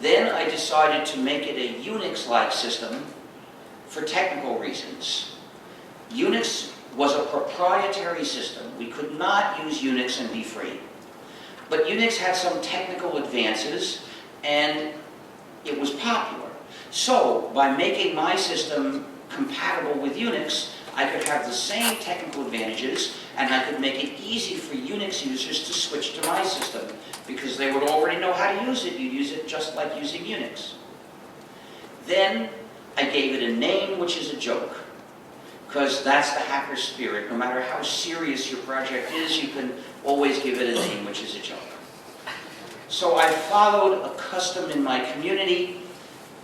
Then I decided to make it a Unix-like system for technical reasons. Unix was a proprietary system. We could not use Unix and be free. But Unix had some technical advances, and it was popular. So, by making my system compatible with Unix, I could have the same technical advantages, and I could make it easy for Unix users to switch to my system, because they would already know how to use it. You'd use it just like using Unix. Then, I gave it a name, which is a joke, because that's the hacker spirit. No matter how serious your project is, you can always give it a name, which is a joke. So I followed a custom in my community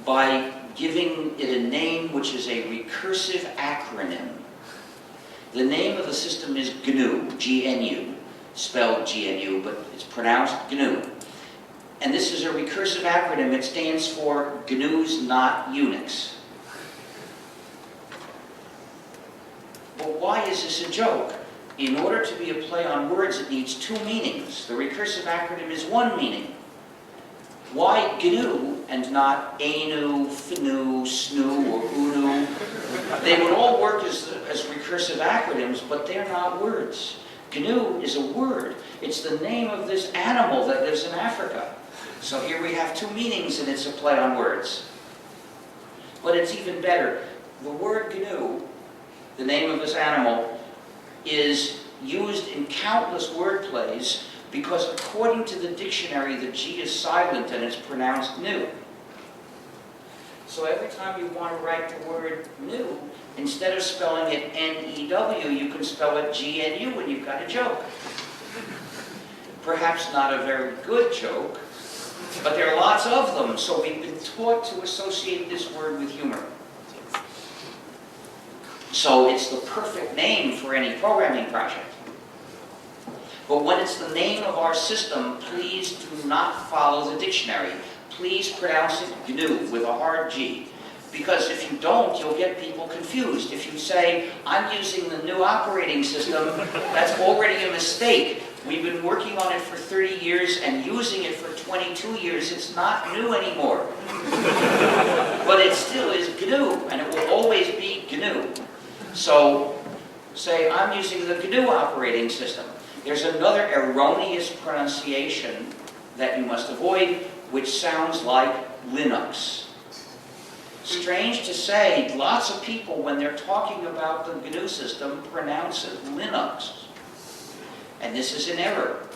by giving it a name which is a recursive acronym. The name of the system is GNU, G-N-U, spelled G-N-U, but it's pronounced GNU. And this is a recursive acronym. It stands for GNU's Not Unix. But why is this a joke? In order to be a play on words, it needs two meanings. The recursive acronym is one meaning. Why GNU and not ANU, FNU, SNU, or UNU? They would all work as recursive acronyms, but they're not words. GNU is a word. It's the name of this animal that lives in Africa. So here we have two meanings, and it's a play on words. But it's even better. The word GNU, the name of this animal, is used in countless word plays because according to the dictionary, the G is silent and it's pronounced new. So every time you want to write the word new, instead of spelling it N-E-W, you can spell it G-N-U and you've got a joke. Perhaps not a very good joke, but there are lots of them, so we've been taught to associate this word with humor. So it's the perfect name for any programming project. But when it's the name of our system, please do not follow the dictionary. Please pronounce it GNU with a hard G. Because if you don't, you'll get people confused. If you say, I'm using the new operating system, that's already a mistake. We've been working on it for 30 years and using it for 22 years. It's not new anymore. But it still is GNU, and it will always be GNU. So say, I'm using the GNU operating system. There's another erroneous pronunciation that you must avoid, which sounds like Linux. Strange to say, lots of people, when they're talking about the GNU system, pronounce it Linux. And this is an error.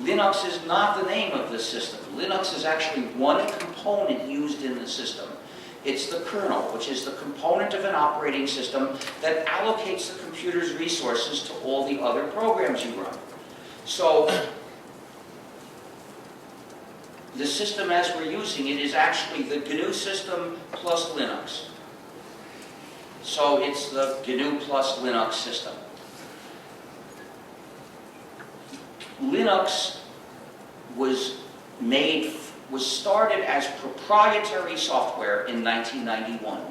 Linux is not the name of the system. Linux is actually one component used in the system. It's the kernel, which is the component of an operating system that allocates the computer's resources to all the other programs you run. So, the system as we're using it is actually the GNU system plus Linux. So it's the GNU plus Linux system. Linux was started as proprietary software in 1991.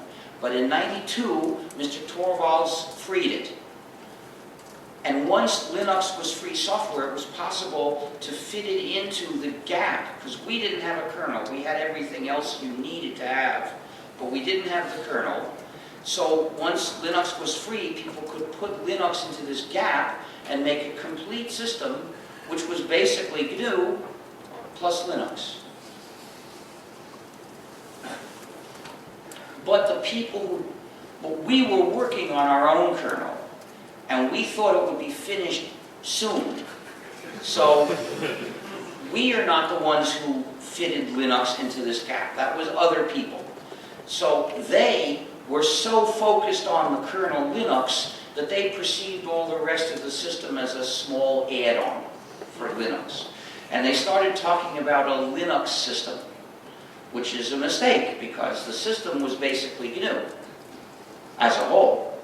But in 92, Mr. Torvalds freed it. And once Linux was free software, it was possible to fit it into the gap, because we didn't have a kernel. We had everything else you needed to have, but we didn't have the kernel. So once Linux was free, people could put Linux into this gap and make a complete system, which was basically GNU plus Linux. But we were working on our own kernel, and we thought it would be finished soon. So we are not the ones who fitted Linux into this gap. That was other people. So they were so focused on the kernel Linux that they perceived all the rest of the system as a small add-on for Linux. And they started talking about a Linux system, which is a mistake, because the system was basically GNU as a whole.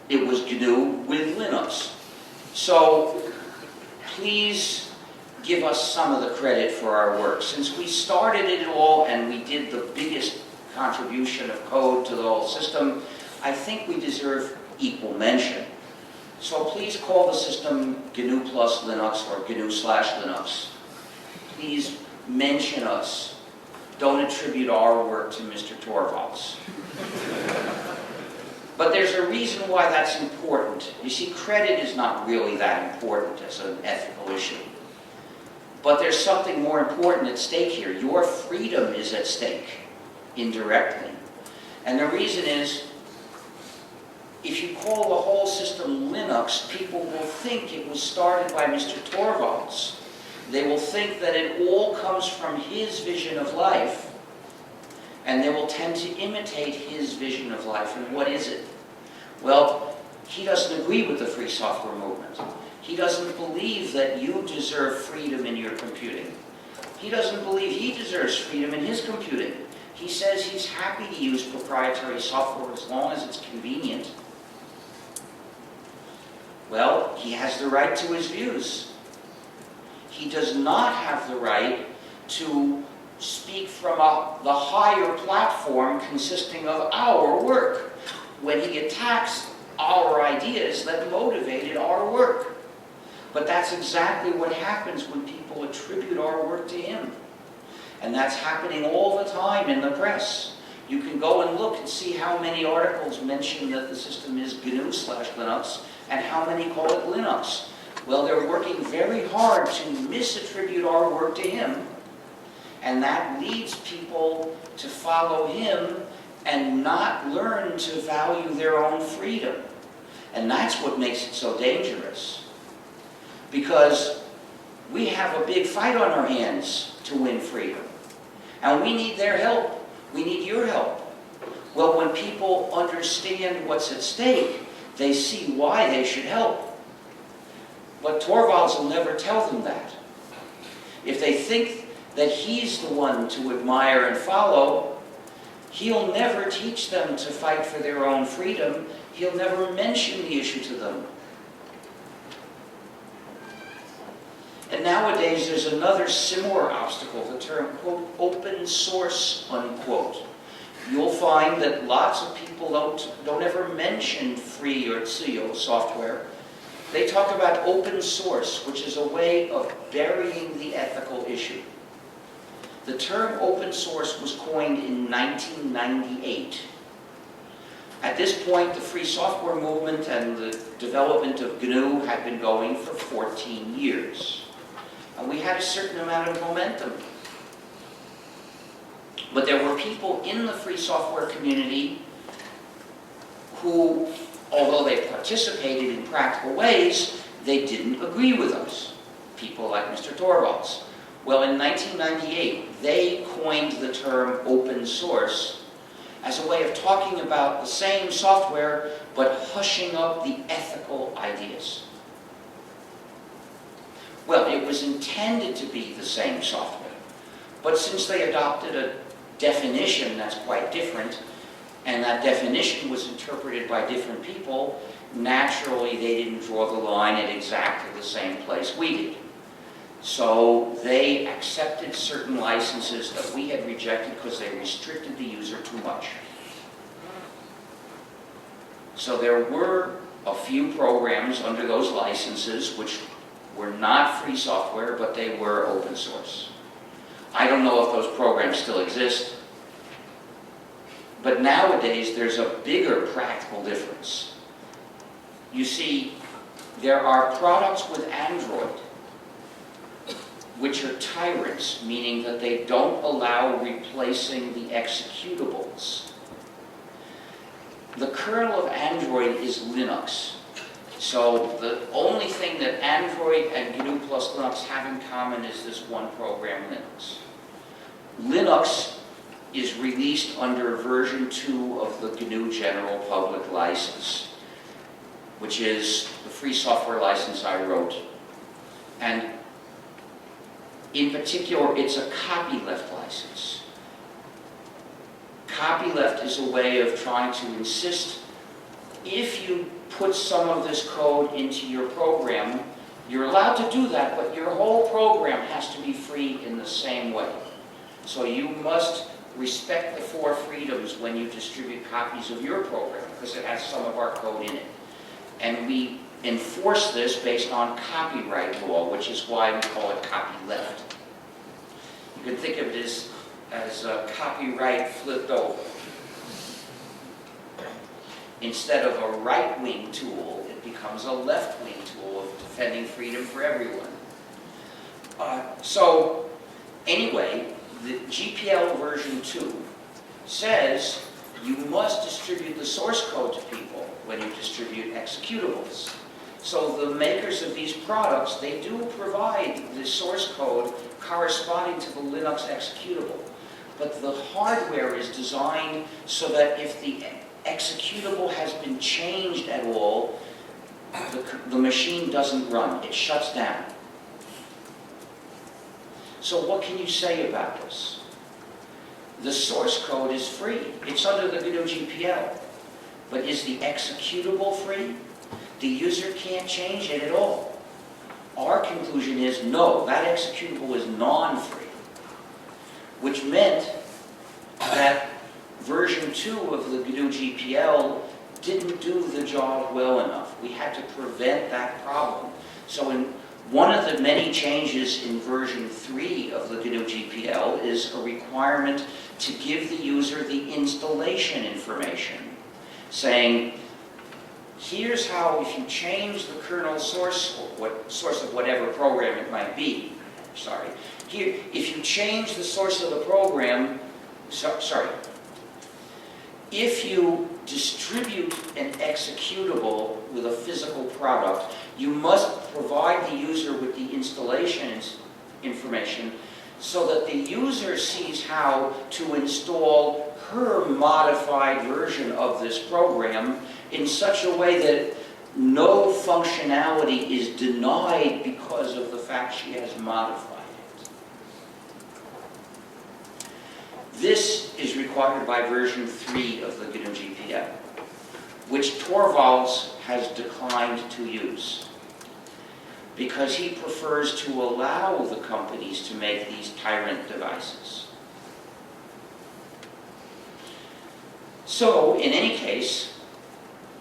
It was GNU with Linux. So please give us some of the credit for our work. Since we started it all and we did the biggest contribution of code to the whole system, I think we deserve equal mention. So please call the system GNU plus Linux or GNU/Linux. Please mention us. Don't attribute our work to Mr. Torvalds. But there's a reason why that's important. You see, credit is not really that important as an ethical issue. But there's something more important at stake here. Your freedom is at stake, indirectly. And the reason is, if you call the whole system Linux, people will think it was started by Mr. Torvalds. They will think that it all comes from his vision of life, and they will tend to imitate his vision of life. And what is it? Well, he doesn't agree with the free software movement. He doesn't believe that you deserve freedom in your computing. He doesn't believe he deserves freedom in his computing. He says he's happy to use proprietary software as long as it's convenient. Well, he has the right to his views. He does not have the right to speak from the higher platform consisting of our work when he attacks our ideas that motivated our work. But that's exactly what happens when people attribute our work to him. And that's happening all the time in the press. You can go and look and see how many articles mention that the system is GNU/Linux and how many call it Linux. Well, they're working very hard to misattribute our work to him, and that leads people to follow him and not learn to value their own freedom. And that's what makes it so dangerous. Because we have a big fight on our hands to win freedom. And we need their help. We need your help. Well, when people understand what's at stake, they see why they should help. But Torvalds will never tell them that. If they think that he's the one to admire and follow, he'll never teach them to fight for their own freedom. He'll never mention the issue to them. And nowadays there's another similar obstacle, the term, quote, open source, unquote. You'll find that lots of people don't ever mention free or Tsuyo software. They talk about open source, which is a way of burying the ethical issue. The term open source was coined in 1998. At this point, the free software movement and the development of GNU had been going for 14 years. And we had a certain amount of momentum. But there were people in the free software community who, although they participated in practical ways, they didn't agree with us. People like Mr. Torvalds. Well, in 1998, they coined the term open source as a way of talking about the same software, but hushing up the ethical ideas. Well, it was intended to be the same software, but since they adopted a definition that's quite different, and that definition was interpreted by different people, naturally they didn't draw the line at exactly the same place we did. So they accepted certain licenses that we had rejected because they restricted the user too much. So there were a few programs under those licenses which were not free software, but they were open source. I don't know if those programs still exist, but nowadays there's a bigger practical difference. You see, there are products with Android which are tyrants, meaning that they don't allow replacing the executables. The kernel of Android is Linux. So the only thing that Android and gnu+linux have in common is this one program, Linux. Linux is released under version 2 of the GNU General Public License, which is the free software license I wrote. And in particular, it's a copyleft license. Copyleft is a way of trying to insist if you put some of this code into your program, you're allowed to do that, but your whole program has to be free in the same way. So you must respect the 4 freedoms when you distribute copies of your program, because it has some of our code in it. And we enforce this based on copyright law, which is why we call it copyleft. You can think of it as a copyright flipped over. Instead of a right-wing tool, it becomes a left-wing tool of defending freedom for everyone. So anyway, the GPL version 2 says you must distribute the source code to people when you distribute executables. So the makers of these products, they do provide the source code corresponding to the Linux executable. But the hardware is designed so that if the executable has been changed at all, the machine doesn't run, it shuts down. So what can you say about this? The source code is free. It's under the GNU GPL. But is the executable free? The user can't change it at all. Our conclusion is no, that executable is non-free, which meant that version 2 of the GNU GPL didn't do the job well enough. We had to prevent that problem. So in one of the many changes in version 3 of the GNU GPL is a requirement to give the user the installation information, saying, here's how, if you change the kernel source, or source of whatever program it might be, here, if you change the source of the program, if you distribute an executable with a physical product, you must provide the user with the installation information so that the user sees how to install her modified version of this program in such a way that no functionality is denied because of the fact she has modified it. This is required by version 3 of the GNU GPL, which Torvalds has declined to use because he prefers to allow the companies to make these tyrant devices. So, in any case,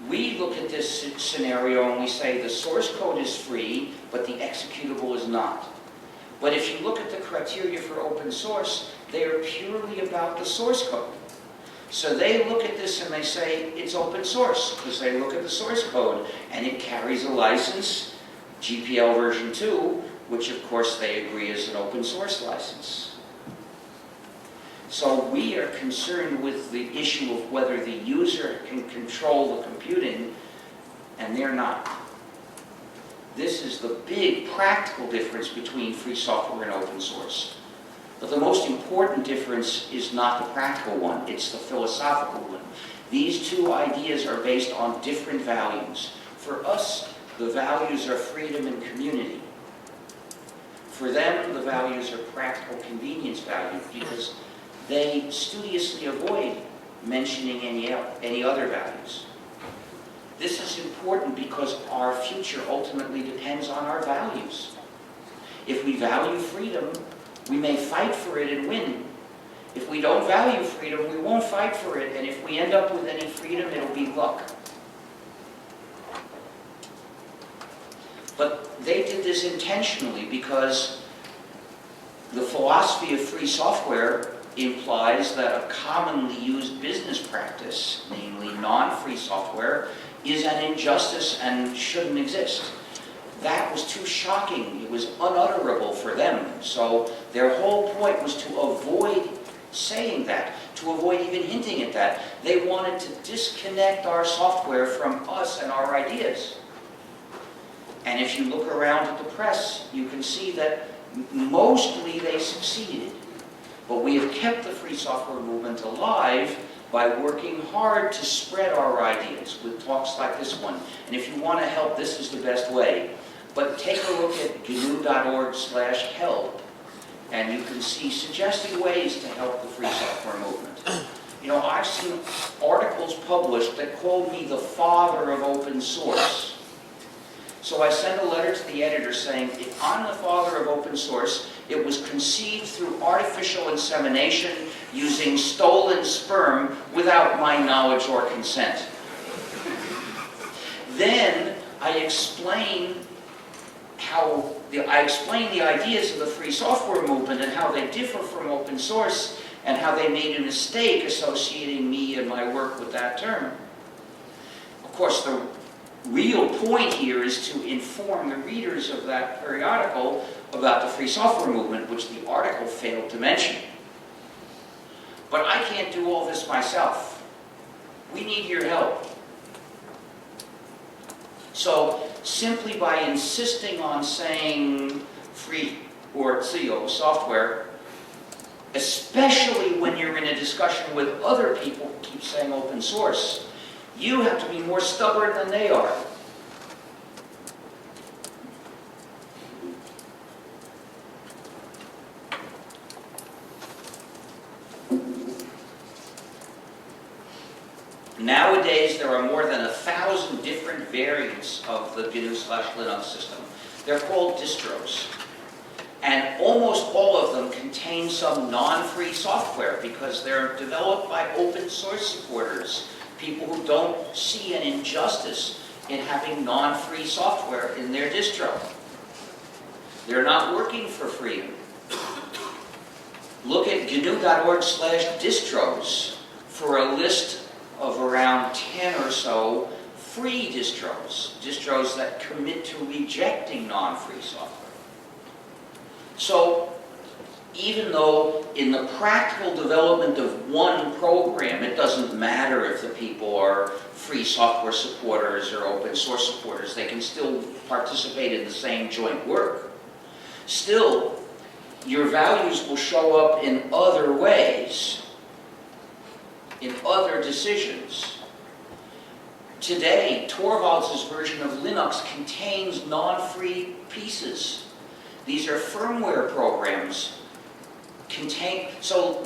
we look at this scenario and we say the source code is free, but the executable is not. But if you look at the criteria for open source, they are purely about the source code. So they look at this and they say it's open source, because they look at the source code and it carries a license, GPL version 2, which of course they agree is an open source license. So we are concerned with the issue of whether the user can control the computing, and they're not. This is the big practical difference between free software and open source. But the most important difference is not the practical one, it's the philosophical one. These two ideas are based on different values. For us, the values are freedom and community. For them, the values are practical convenience values, because they studiously avoid mentioning any other values. This is important because our future ultimately depends on our values. If we value freedom, we may fight for it and win. If we don't value freedom, we won't fight for it, and if we end up with any freedom, it'll be luck. But they did this intentionally because the philosophy of free software implies that a commonly used business practice, namely non-free software, is an injustice and shouldn't exist. That was too shocking. It was unutterable for them. So their whole point was to avoid saying that, to avoid even hinting at that. They wanted to disconnect our software from us and our ideas. And if you look around at the press, you can see that mostly they succeeded. But we have kept the free software movement alive by working hard to spread our ideas with talks like this one. And if you want to help, this is the best way. But take a look at gnu.org/help, and you can see suggested ways to help the free software movement. You know, I've seen articles published that called me the father of open source. So I sent a letter to the editor saying, if I'm the father of open source, it was conceived through artificial insemination using stolen sperm without my knowledge or consent. Then I explain the ideas of the free software movement and how they differ from open source and how they made a mistake associating me and my work with that term. Of course, the real point here is to inform the readers of that periodical about the free software movement, which the article failed to mention. But I can't do all this myself. We need your help. So simply by insisting on saying free or CO software, especially when you're in a discussion with other people who keep saying open source, you have to be more stubborn than they are. Nowadays, there are more than 1,000 different variants of the gnu/linux system. They're called distros. And almost all of them contain some non-free software because they're developed by open source supporters, people who don't see an injustice in having non-free software in their distro. They're not working for freedom. Look at gnu.org/distros for a list of around 10 or so free distros that commit to rejecting non-free software. So even though in the practical development of one program, it doesn't matter if the people are free software supporters or open source supporters, they can still participate in the same joint work. Still, your values will show up in other ways, in other decisions. Today, Torvalds' version of Linux contains non-free pieces. These are firmware programs. So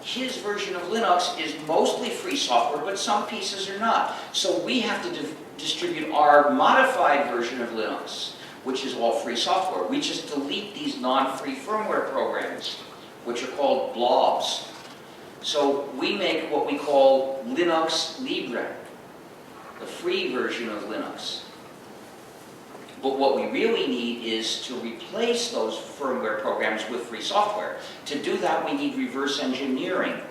his version of Linux is mostly free software, but some pieces are not. So we have to distribute our modified version of Linux, which is all free software. We just delete these non-free firmware programs, which are called blobs. So we make what we call Linux Libre, the free version of Linux. But what we really need is to replace those firmware programs with free software. To do that, we need reverse engineering.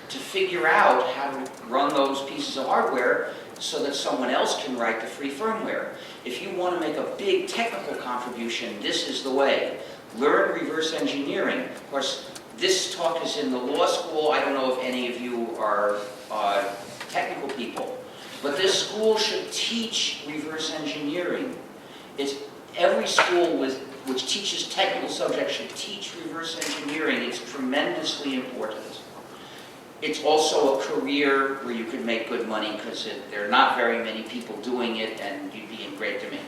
to figure out how to run those pieces of hardware so that someone else can write the free firmware. If you want to make a big technical contribution, this is the way. Learn reverse engineering. Of course, this talk is in the law school. I don't know if any of you are technical people, but this school should teach reverse engineering. Every school which teaches technical subjects should teach reverse engineering. It's tremendously important. It's also a career where you can make good money because there are not very many people doing it and you'd be in great demand.